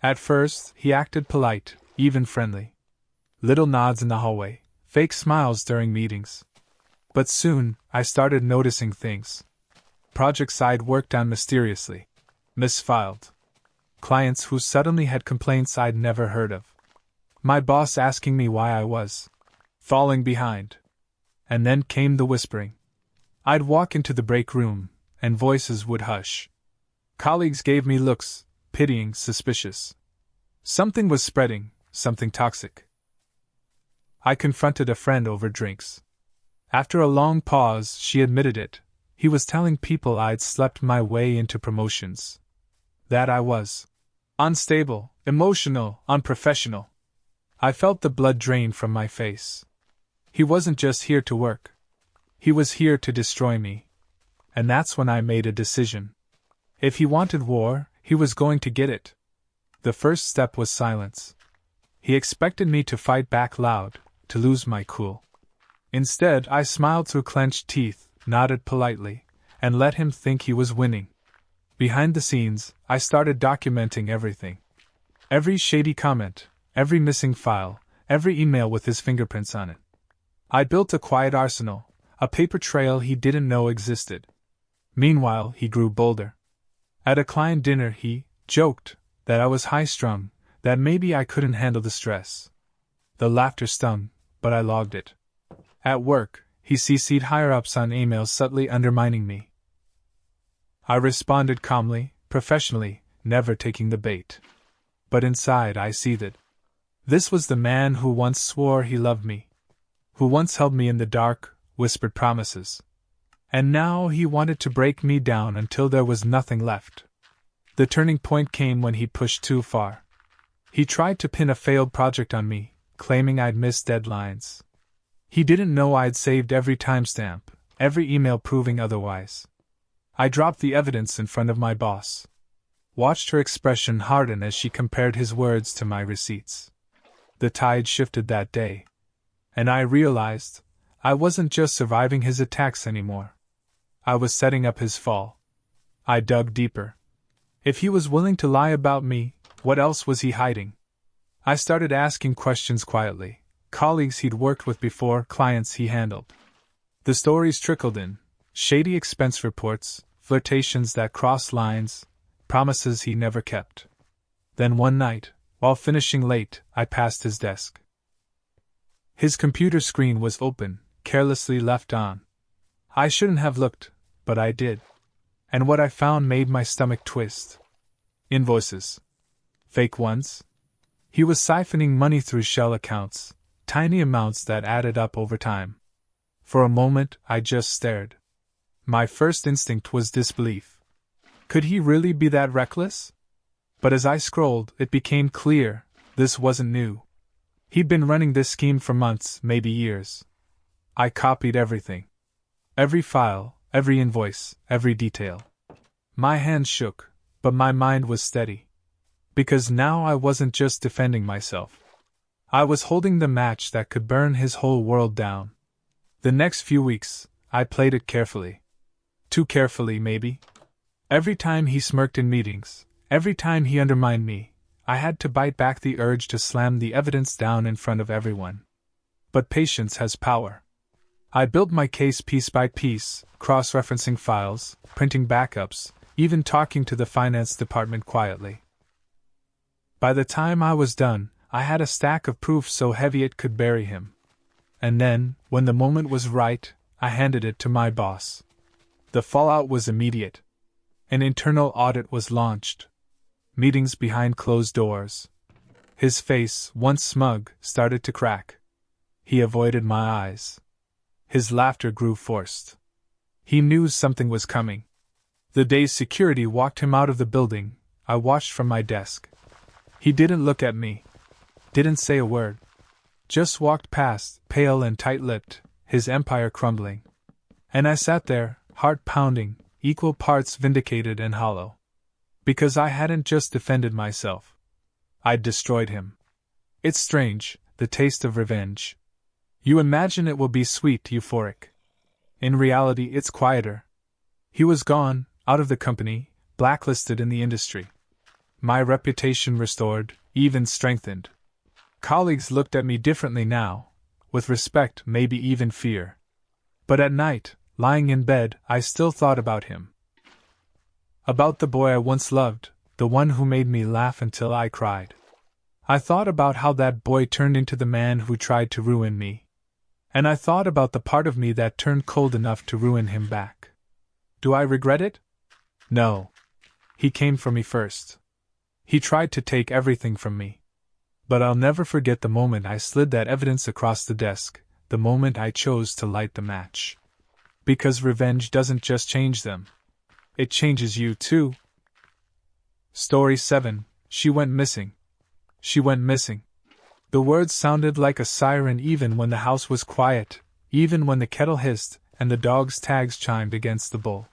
At first, he acted polite, even friendly. Little nods in the hallway, fake smiles during meetings. But soon, I started noticing things. Projects I'd worked on mysteriously. Misfiled. Clients who suddenly had complaints I'd never heard of. My boss asking me why I was falling behind. And then came the whispering. I'd walk into the break room, and voices would hush. Colleagues gave me looks, pitying, suspicious. Something was spreading, something toxic. I confronted a friend over drinks. After a long pause, she admitted it. He was telling people I'd slept my way into promotions. That I was unstable, emotional, unprofessional. I felt the blood drain from my face. He wasn't just here to work. He was here to destroy me. And that's when I made a decision. If he wanted war, he was going to get it. The first step was silence. He expected me to fight back loud, to lose my cool. Instead, I smiled through clenched teeth, nodded politely, and let him think he was winning. Behind the scenes, I started documenting everything. Every shady comment, every missing file, every email with his fingerprints on it. I built a quiet arsenal, a paper trail he didn't know existed. Meanwhile, he grew bolder. At a client dinner, he joked that I was high-strung, that maybe I couldn't handle the stress. The laughter stung, but I logged it. At work, he CC'd higher-ups on emails subtly undermining me. I responded calmly, professionally, never taking the bait. But inside I seethed. This was the man who once swore he loved me. Who once held me in the dark, whispered promises. And now he wanted to break me down until there was nothing left. The turning point came when he pushed too far. He tried to pin a failed project on me, claiming I'd missed deadlines. He didn't know I'd saved every timestamp, every email proving otherwise. I dropped the evidence in front of my boss. Watched her expression harden as she compared his words to my receipts. The tide shifted that day. And I realized I wasn't just surviving his attacks anymore. I was setting up his fall. I dug deeper. If he was willing to lie about me, what else was he hiding? I started asking questions quietly. Colleagues he'd worked with before, clients he handled. The stories trickled in. Shady expense reports, flirtations that crossed lines, promises he never kept. Then one night, while finishing late, I passed his desk. His computer screen was open, carelessly left on. I shouldn't have looked, but I did. And what I found made my stomach twist. Invoices. Fake ones. He was siphoning money through shell accounts, tiny amounts that added up over time. For a moment, I just stared. My first instinct was disbelief. Could he really be that reckless? But as I scrolled, it became clear, this wasn't new. He'd been running this scheme for months, maybe years. I copied everything. Every file, every invoice, every detail. My hands shook, but my mind was steady. Because now I wasn't just defending myself. I was holding the match that could burn his whole world down. The next few weeks, I played it carefully. Too carefully, maybe. Every time he smirked in meetings, every time he undermined me, I had to bite back the urge to slam the evidence down in front of everyone. But patience has power. I built my case piece by piece, cross-referencing files, printing backups, even talking to the finance department quietly. By the time I was done, I had a stack of proof so heavy it could bury him. And then, when the moment was right, I handed it to my boss. The fallout was immediate. An internal audit was launched. Meetings behind closed doors. His face, once smug, started to crack. He avoided my eyes. His laughter grew forced. He knew something was coming. The day security walked him out of the building, I watched from my desk. He didn't look at me. Didn't say a word. Just walked past, pale and tight-lipped, his empire crumbling. And I sat there, heart pounding, equal parts vindicated and hollow. Because I hadn't just defended myself. I'd destroyed him. It's strange, the taste of revenge. You imagine it will be sweet, euphoric. In reality, it's quieter. He was gone, out of the company, blacklisted in the industry. My reputation restored, even strengthened. Colleagues looked at me differently now, with respect, maybe even fear. But at night, lying in bed, I still thought about him. About the boy I once loved, the one who made me laugh until I cried. I thought about how that boy turned into the man who tried to ruin me. And I thought about the part of me that turned cold enough to ruin him back. Do I regret it? No. He came for me first. He tried to take everything from me. But I'll never forget the moment I slid that evidence across the desk, the moment I chose to light the match. Because revenge doesn't just change them. It changes you too. Story 7. She went missing. She went missing. The words sounded like a siren even when the house was quiet, even when the kettle hissed and the dog's tags chimed against the bowl.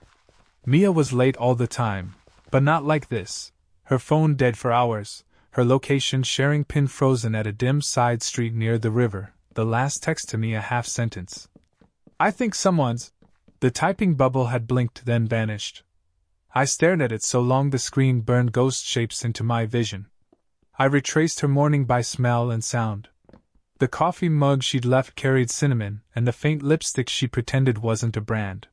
Mia was late all the time, but not like this. Her phone dead for hours, her location sharing pin frozen at a dim side street near the river, the last text to me a half sentence. I think someone's. The typing bubble had blinked then vanished. I stared at it so long the screen burned ghost shapes into my vision. I retraced her morning by smell and sound. The coffee mug she'd left carried cinnamon, and the faint lipstick she pretended wasn't a brand.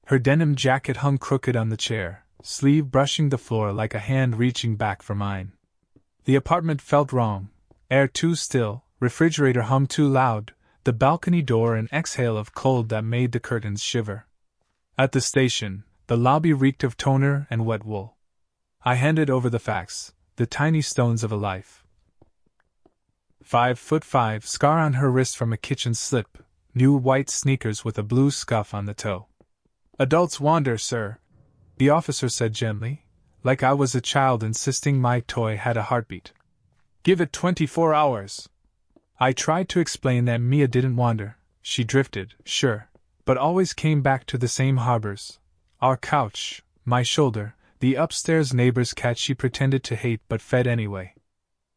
Her denim jacket hung crooked on the chair, sleeve brushing the floor like a hand reaching back for mine. The apartment felt wrong, air too still, refrigerator hummed too loud, the balcony door an exhale of cold that made the curtains shiver. At the station, the lobby reeked of toner and wet wool. I handed over the facts, the tiny stones of a life. 5'5" scar on her wrist from a kitchen slip, new white sneakers with a blue scuff on the toe. Adults wander, sir, the officer said gently, like I was a child insisting my toy had a heartbeat. Give it 24 hours. I tried to explain that Mia didn't wander, she drifted, sure, but always came back to the same harbors. Our couch, my shoulder, the upstairs neighbor's cat she pretended to hate but fed anyway.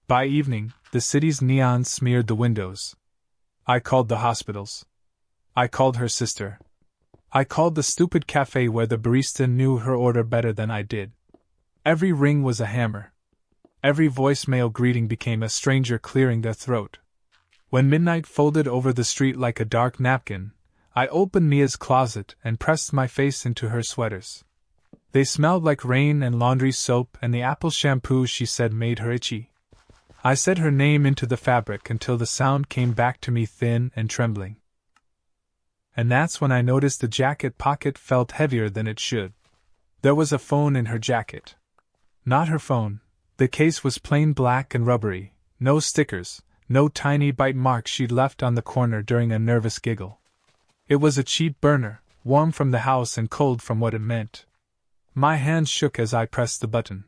By evening, the city's neon smeared the windows. I called the hospitals. I called her sister. I called the stupid cafe where the barista knew her order better than I did. Every ring was a hammer. Every voicemail greeting became a stranger clearing their throat. When midnight folded over the street like a dark napkin, I opened Mia's closet and pressed my face into her sweaters. They smelled like rain and laundry soap, and the apple shampoo she said made her itchy. I said her name into the fabric until the sound came back to me thin and trembling. And that's when I noticed the jacket pocket felt heavier than it should. There was a phone in her jacket. Not her phone. The case was plain black and rubbery, no stickers, no tiny bite marks she'd left on the corner during a nervous giggle. It was a cheap burner, warm from the house and cold from what it meant. My hands shook as I pressed the button.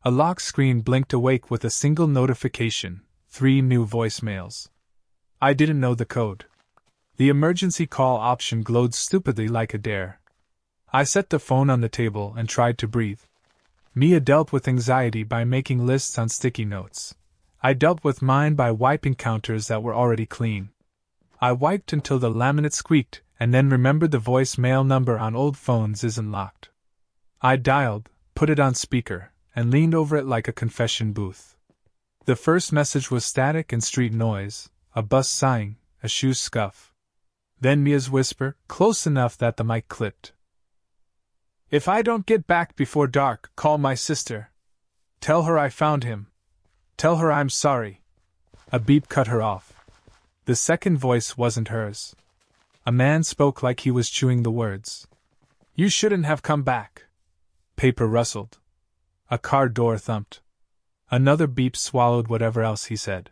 A lock screen blinked awake with a single notification, 3 new voicemails. I didn't know the code. The emergency call option glowed stupidly like a dare. I set the phone on the table and tried to breathe. Mia dealt with anxiety by making lists on sticky notes. I dealt with mine by wiping counters that were already clean. I wiped until the laminate squeaked, and then remembered the voicemail number on old phones isn't locked. I dialed, put it on speaker, and leaned over it like a confession booth. The first message was static and street noise, a bus sighing, a shoe scuff. Then Mia's whisper, close enough that the mic clipped. If I don't get back before dark, call my sister. Tell her I found him. Tell her I'm sorry. A beep cut her off. The second voice wasn't hers. A man spoke like he was chewing the words. You shouldn't have come back. Paper rustled. A car door thumped. Another beep swallowed whatever else he said.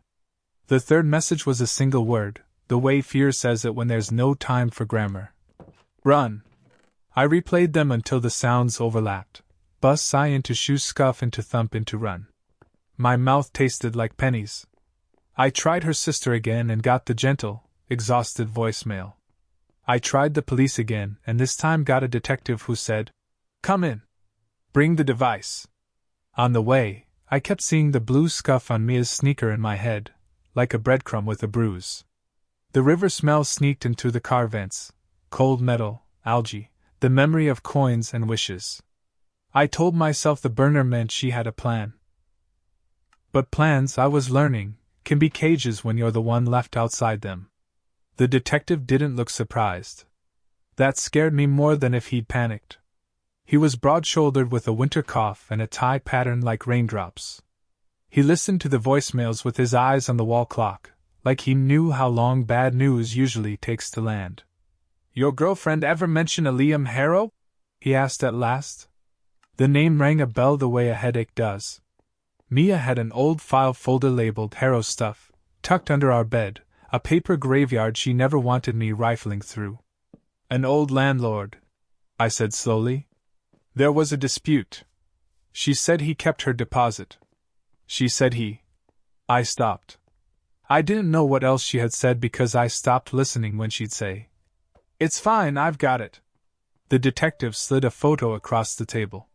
The third message was a single word, the way fear says it when there's no time for grammar. Run. I replayed them until the sounds overlapped. Bus sigh into shoe scuff into thump into run. My mouth tasted like pennies. I tried her sister again and got the gentle, exhausted voicemail. I tried the police again and this time got a detective who said, Come in. Bring the device. On the way, I kept seeing the blue scuff on Mia's sneaker in my head, like a breadcrumb with a bruise. The river smell sneaked in through the car vents. Cold metal, algae, the memory of coins and wishes. I told myself the burner meant she had a plan. But plans, I was learning, can be cages when you're the one left outside them. The detective didn't look surprised. That scared me more than if he'd panicked. He was broad-shouldered with a winter cough and a tie patterned like raindrops. He listened to the voicemails with his eyes on the wall clock, like he knew how long bad news usually takes to land. "Your girlfriend ever mention a Liam Harrow?" he asked at last. The name rang a bell the way a headache does. Mia had an old file folder labeled Harrow Stuff, tucked under our bed, a paper graveyard she never wanted me rifling through. "An old landlord," I said slowly. "There was a dispute. She said he kept her deposit. She said he—" I stopped. I didn't know what else she had said because I stopped listening when she'd say, "It's fine, I've got it." The detective slid a photo across the table.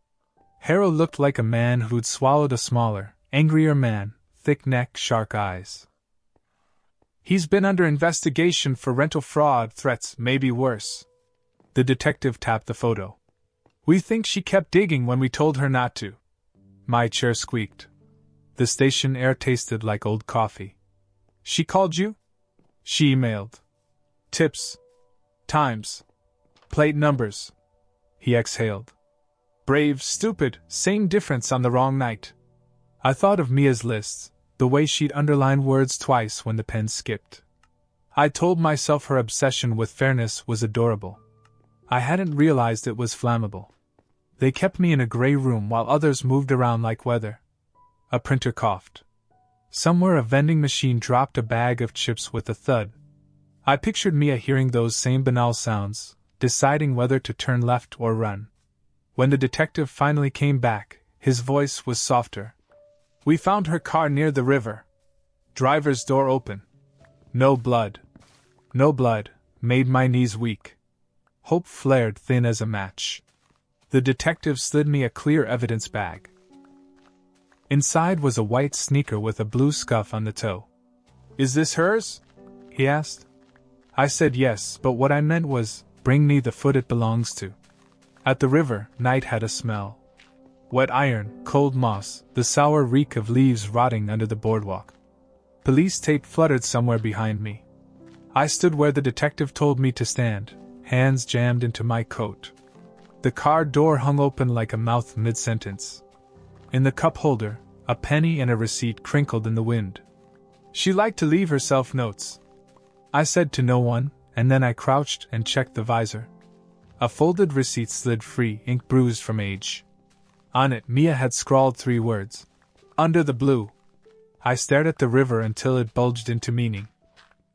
Harrow looked like a man who'd swallowed a smaller, angrier man, thick neck, shark eyes. "He's been under investigation for rental fraud, threats, maybe worse." The detective tapped the photo. "We think she kept digging when we told her not to." My chair squeaked. The station air tasted like old coffee. "She called you?" "She emailed. Tips. Times. Plate numbers." He exhaled. "Brave, stupid, same difference on the wrong night." I thought of Mia's lists, the way she'd underline words twice when the pen skipped. I told myself her obsession with fairness was adorable. I hadn't realized it was flammable. They kept me in a gray room while others moved around like weather. A printer coughed. Somewhere a vending machine dropped a bag of chips with a thud. I pictured Mia hearing those same banal sounds, deciding whether to turn left or run. When the detective finally came back, his voice was softer. "We found her car near the river. Driver's door open. No blood." No blood made my knees weak. Hope flared thin as a match. The detective slid me a clear evidence bag. Inside was a white sneaker with a blue scuff on the toe. "Is this hers?" he asked. I said yes, but what I meant was, bring me the foot it belongs to. At the river, night had a smell. Wet iron, cold moss, the sour reek of leaves rotting under the boardwalk. Police tape fluttered somewhere behind me. I stood where the detective told me to stand, hands jammed into my coat. The car door hung open like a mouth mid-sentence. In the cup holder, a penny and a receipt crinkled in the wind. "She liked to leave herself notes," I said to no one, and then I crouched and checked the visor. A folded receipt slid free, ink bruised from age. On it, Mia had scrawled 3 words. "Under the blue." I stared at the river until it bulged into meaning.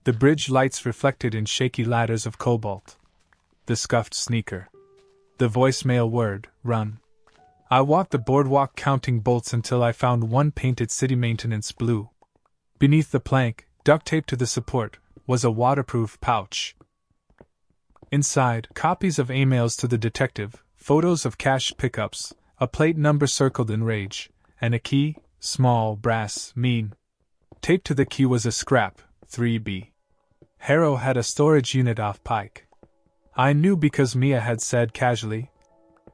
The bridge lights reflected in shaky ladders of cobalt. The scuffed sneaker. The voicemail word, run. I walked the boardwalk counting bolts until I found one painted city maintenance blue. Beneath the plank, duct taped to the support, was a waterproof pouch. Inside, copies of emails to the detective, photos of cash pickups, a plate number circled in rage, and a key, small, brass, mean. Taped to the key was a scrap, 3B. Harrow had a storage unit off Pike. I knew because Mia had said casually,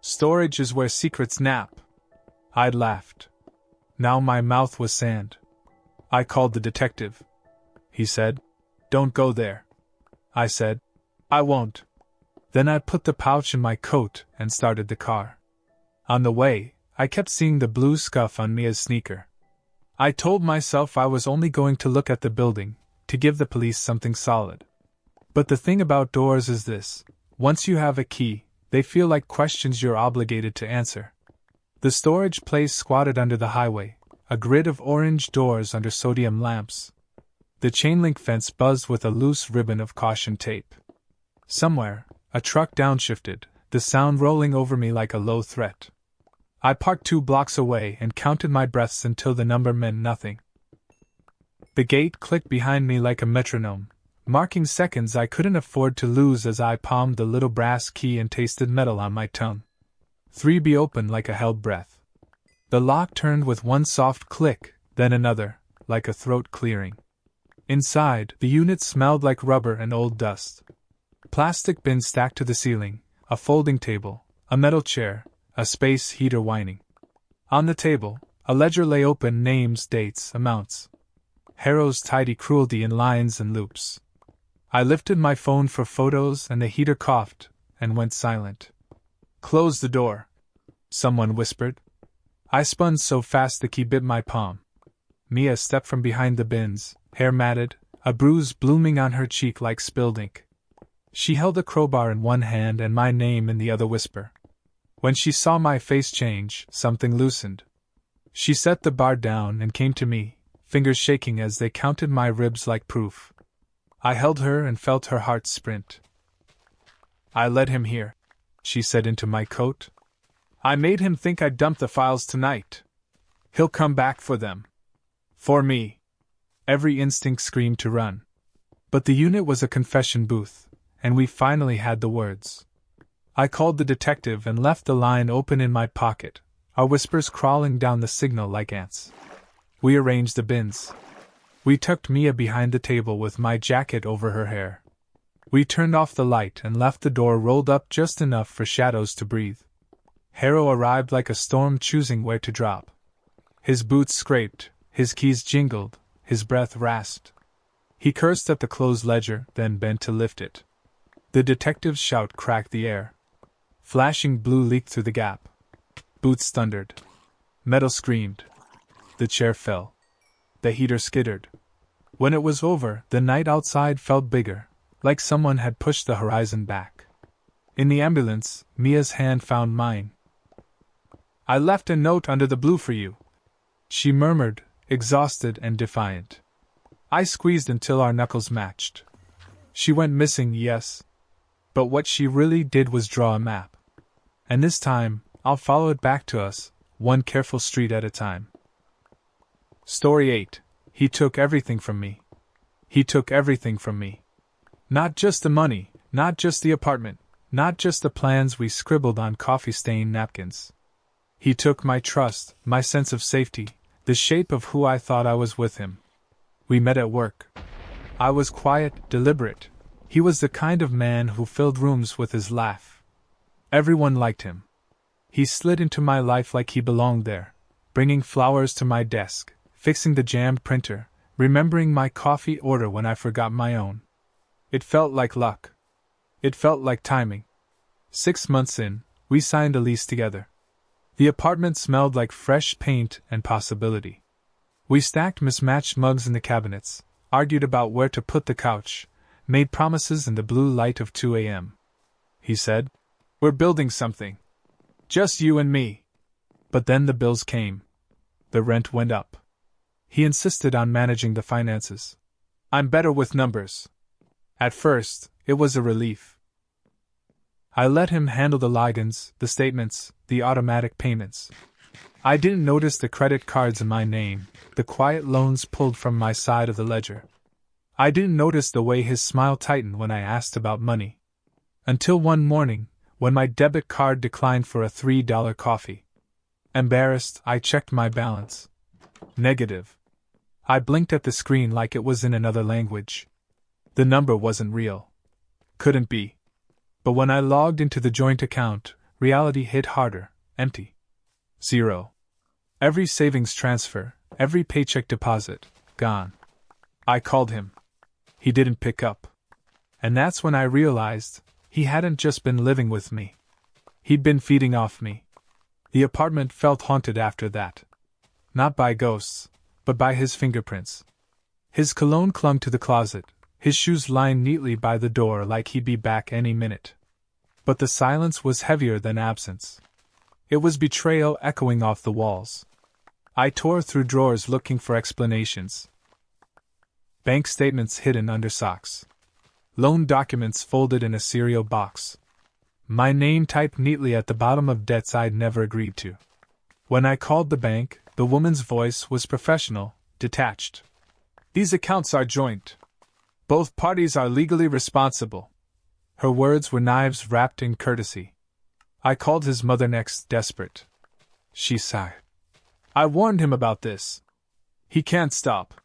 "Storage is where secrets nap." I'd laughed. Now my mouth was sand. I called the detective. He said, "Don't go there." I said, "I won't." Then I put the pouch in my coat and started the car. On the way, I kept seeing the blue scuff on Mia's sneaker. I told myself I was only going to look at the building, to give the police something solid. But the thing about doors is this: once you have a key, they feel like questions you're obligated to answer. The storage place squatted under the highway, a grid of orange doors under sodium lamps. The chain-link fence buzzed with a loose ribbon of caution tape. Somewhere, a truck downshifted, the sound rolling over me like a low threat. I parked 2 blocks away and counted my breaths until the number meant nothing. The gate clicked behind me like a metronome, marking seconds I couldn't afford to lose as I palmed the little brass key and tasted metal on my tongue. 3B opened like a held breath. The lock turned with one soft click, then another, like a throat clearing. Inside, the unit smelled like rubber and old dust. Plastic bins stacked to the ceiling, a folding table, a metal chair, a space heater whining. On the table, a ledger lay open, names, dates, amounts. Harrow's tidy cruelty in lines and loops. I lifted my phone for photos and the heater coughed and went silent. Close the door, someone whispered. I spun so fast the key bit my palm. Mia stepped from behind the bins, hair matted, a bruise blooming on her cheek like spilled ink. She held a crowbar in one hand and my name in the other. Whisper. When she saw my face change, something loosened. She set the bar down and came to me, fingers shaking as they counted my ribs like proof. I held her and felt her heart sprint. I led him here, she said into my coat. I made him think I'd dump the files tonight. He'll come back for them. For me. Every instinct screamed to run. But the unit was a confession booth, and we finally had the words. I called the detective and left the line open in my pocket, our whispers crawling down the signal like ants. We arranged the bins. We tucked Mia behind the table with my jacket over her hair. We turned off the light and left the door rolled up just enough for shadows to breathe. Harrow arrived like a storm, choosing where to drop. His boots scraped, his keys jingled, his breath rasped. He cursed at the closed ledger, then bent to lift it. The detective's shout cracked the air. Flashing blue leaked through the gap. Boots thundered. Metal screamed. The chair fell. The heater skittered. When it was over, the night outside felt bigger, like someone had pushed the horizon back. In the ambulance, Mia's hand found mine. I left a note under the blue for you, she murmured, exhausted and defiant. I squeezed until our knuckles matched. She went missing, yes. But what she really did was draw a map. And this time, I'll follow it back to us, one careful street at a time. Story 8. He took everything from me. He took everything from me. Not just the money, not just the apartment, not just the plans we scribbled on coffee-stained napkins. He took my trust, my sense of safety, the shape of who I thought I was with him. We met at work. I was quiet, deliberate. He was the kind of man who filled rooms with his laugh. Everyone liked him. He slid into my life like he belonged there, bringing flowers to my desk, fixing the jammed printer, remembering my coffee order when I forgot my own. It felt like luck. It felt like timing. 6 months in, we signed a lease together. The apartment smelled like fresh paint and possibility. We stacked mismatched mugs in the cabinets, argued about where to put the couch, made promises in the blue light of 2 a.m. He said, "We're building something. Just you and me." But then the bills came. The rent went up. He insisted on managing the finances. I'm better with numbers. At first, it was a relief. I let him handle the logins, the statements, the automatic payments. I didn't notice the credit cards in my name, the quiet loans pulled from my side of the ledger. I didn't notice the way his smile tightened when I asked about money. Until one morning, when my debit card declined for a $3 coffee. Embarrassed, I checked my balance. Negative. I blinked at the screen like it was in another language. The number wasn't real. Couldn't be. But when I logged into the joint account, reality hit harder, empty. 0. Every savings transfer, every paycheck deposit, gone. I called him. He didn't pick up. And that's when I realized he hadn't just been living with me. He'd been feeding off me. The apartment felt haunted after that. Not by ghosts, but by his fingerprints. His cologne clung to the closet, his shoes lined neatly by the door like he'd be back any minute. But the silence was heavier than absence. It was betrayal echoing off the walls. I tore through drawers looking for explanations. Bank statements hidden under socks. Loan documents folded in a cereal box. My name typed neatly at the bottom of debts I'd never agreed to. When I called the bank, the woman's voice was professional, detached. These accounts are joint. Both parties are legally responsible. Her words were knives wrapped in courtesy. I called his mother next, desperate. She sighed. I warned him about this. He can't stop.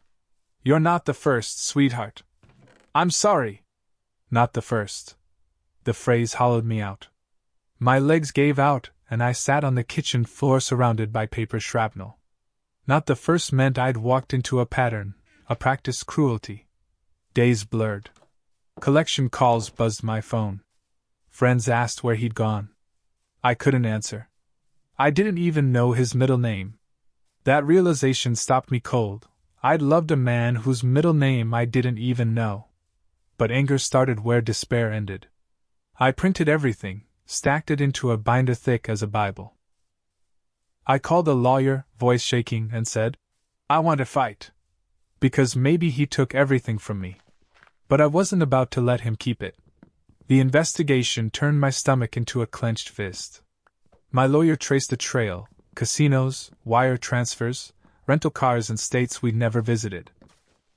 You're not the first, sweetheart. I'm sorry. Not the first. The phrase hollowed me out. My legs gave out, and I sat on the kitchen floor surrounded by paper shrapnel. Not the first meant I'd walked into a pattern, a practiced cruelty. Days blurred. Collection calls buzzed my phone. Friends asked where he'd gone. I couldn't answer. I didn't even know his middle name. That realization stopped me cold. I'd loved a man whose middle name I didn't even know. But anger started where despair ended. I printed everything, stacked it into a binder thick as a Bible. I called a lawyer, voice shaking, and said, I want to fight. Because maybe he took everything from me. But I wasn't about to let him keep it. The investigation turned my stomach into a clenched fist. My lawyer traced a trail: casinos, wire transfers, rental cars in states we'd never visited.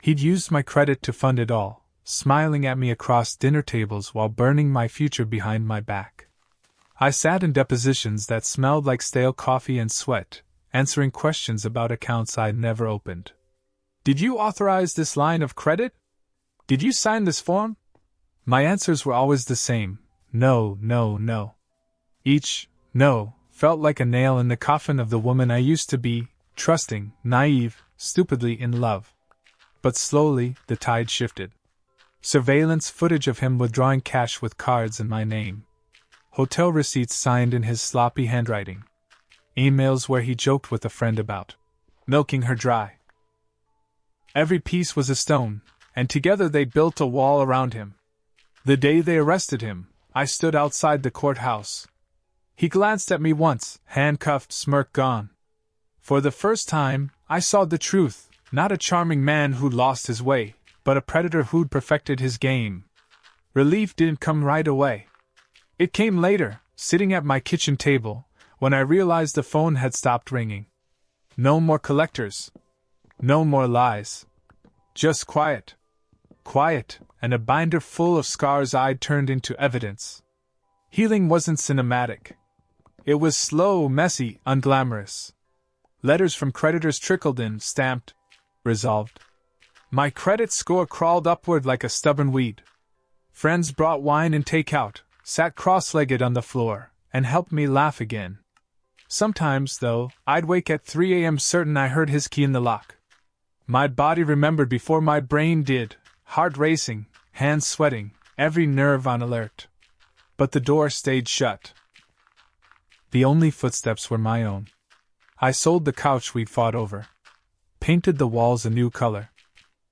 He'd used my credit to fund it all, smiling at me across dinner tables while burning my future behind my back. I sat in depositions that smelled like stale coffee and sweat, answering questions about accounts I'd never opened. Did you authorize this line of credit? Did you sign this form? My answers were always the same: no, no, no. Each no felt like a nail in the coffin of the woman I used to be, trusting, naive, stupidly in love. But slowly, the tide shifted. Surveillance footage of him withdrawing cash with cards in my name. Hotel receipts signed in his sloppy handwriting. Emails where he joked with a friend about milking her dry. Every piece was a stone, and together they built a wall around him. The day they arrested him, I stood outside the courthouse. He glanced at me once, handcuffed, smirk gone. For the first time, I saw the truth: not a charming man who'd lost his way, but a predator who'd perfected his game. Relief didn't come right away. It came later, sitting at my kitchen table, when I realized the phone had stopped ringing. No more collectors. No more lies. Just quiet. Quiet, and a binder full of scars I'd turned into evidence. Healing wasn't cinematic. It was slow, messy, unglamorous. Letters from creditors trickled in, stamped, resolved. My credit score crawled upward like a stubborn weed. Friends brought wine and takeout, sat cross-legged on the floor, and helped me laugh again. Sometimes, though, I'd wake at 3 a.m. certain I heard his key in the lock. My body remembered before my brain did, heart racing, hands sweating, every nerve on alert. But the door stayed shut. The only footsteps were my own. I sold the couch we'd fought over, painted the walls a new color,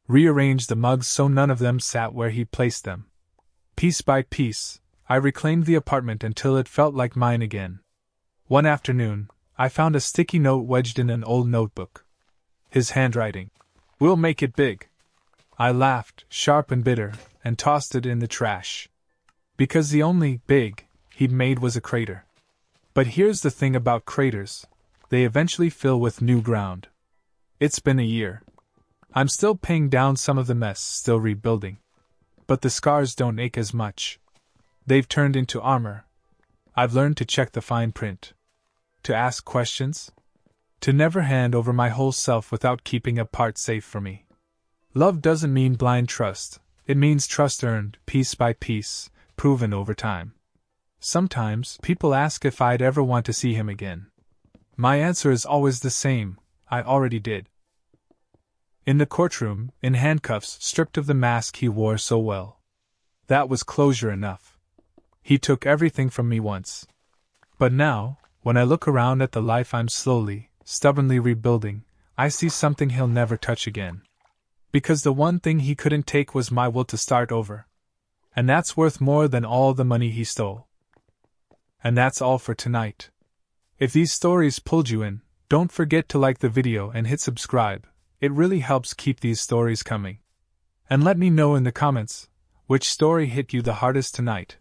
rearranged the mugs so none of them sat where he'd placed them. Piece by piece, I reclaimed the apartment until it felt like mine again. One afternoon, I found a sticky note wedged in an old notebook. His handwriting. We'll make it big. I laughed, sharp and bitter, and tossed it in the trash. Because the only big he'd made was a crater. But here's the thing about craters: they eventually fill with new ground. It's been a year. I'm still paying down some of the mess, still rebuilding. But the scars don't ache as much. They've turned into armor. I've learned to check the fine print. To ask questions. To never hand over my whole self without keeping a part safe for me. Love doesn't mean blind trust. It means trust earned, piece by piece, proven over time. Sometimes people ask if I'd ever want to see him again. My answer is always the same: I already did. In the courtroom, in handcuffs, stripped of the mask he wore so well. That was closure enough. He took everything from me once. But now, when I look around at the life I'm slowly, stubbornly rebuilding, I see something he'll never touch again. Because the one thing he couldn't take was my will to start over. And that's worth more than all the money he stole. And that's all for tonight. If these stories pulled you in, don't forget to like the video and hit subscribe. It really helps keep these stories coming. And let me know in the comments which story hit you the hardest tonight.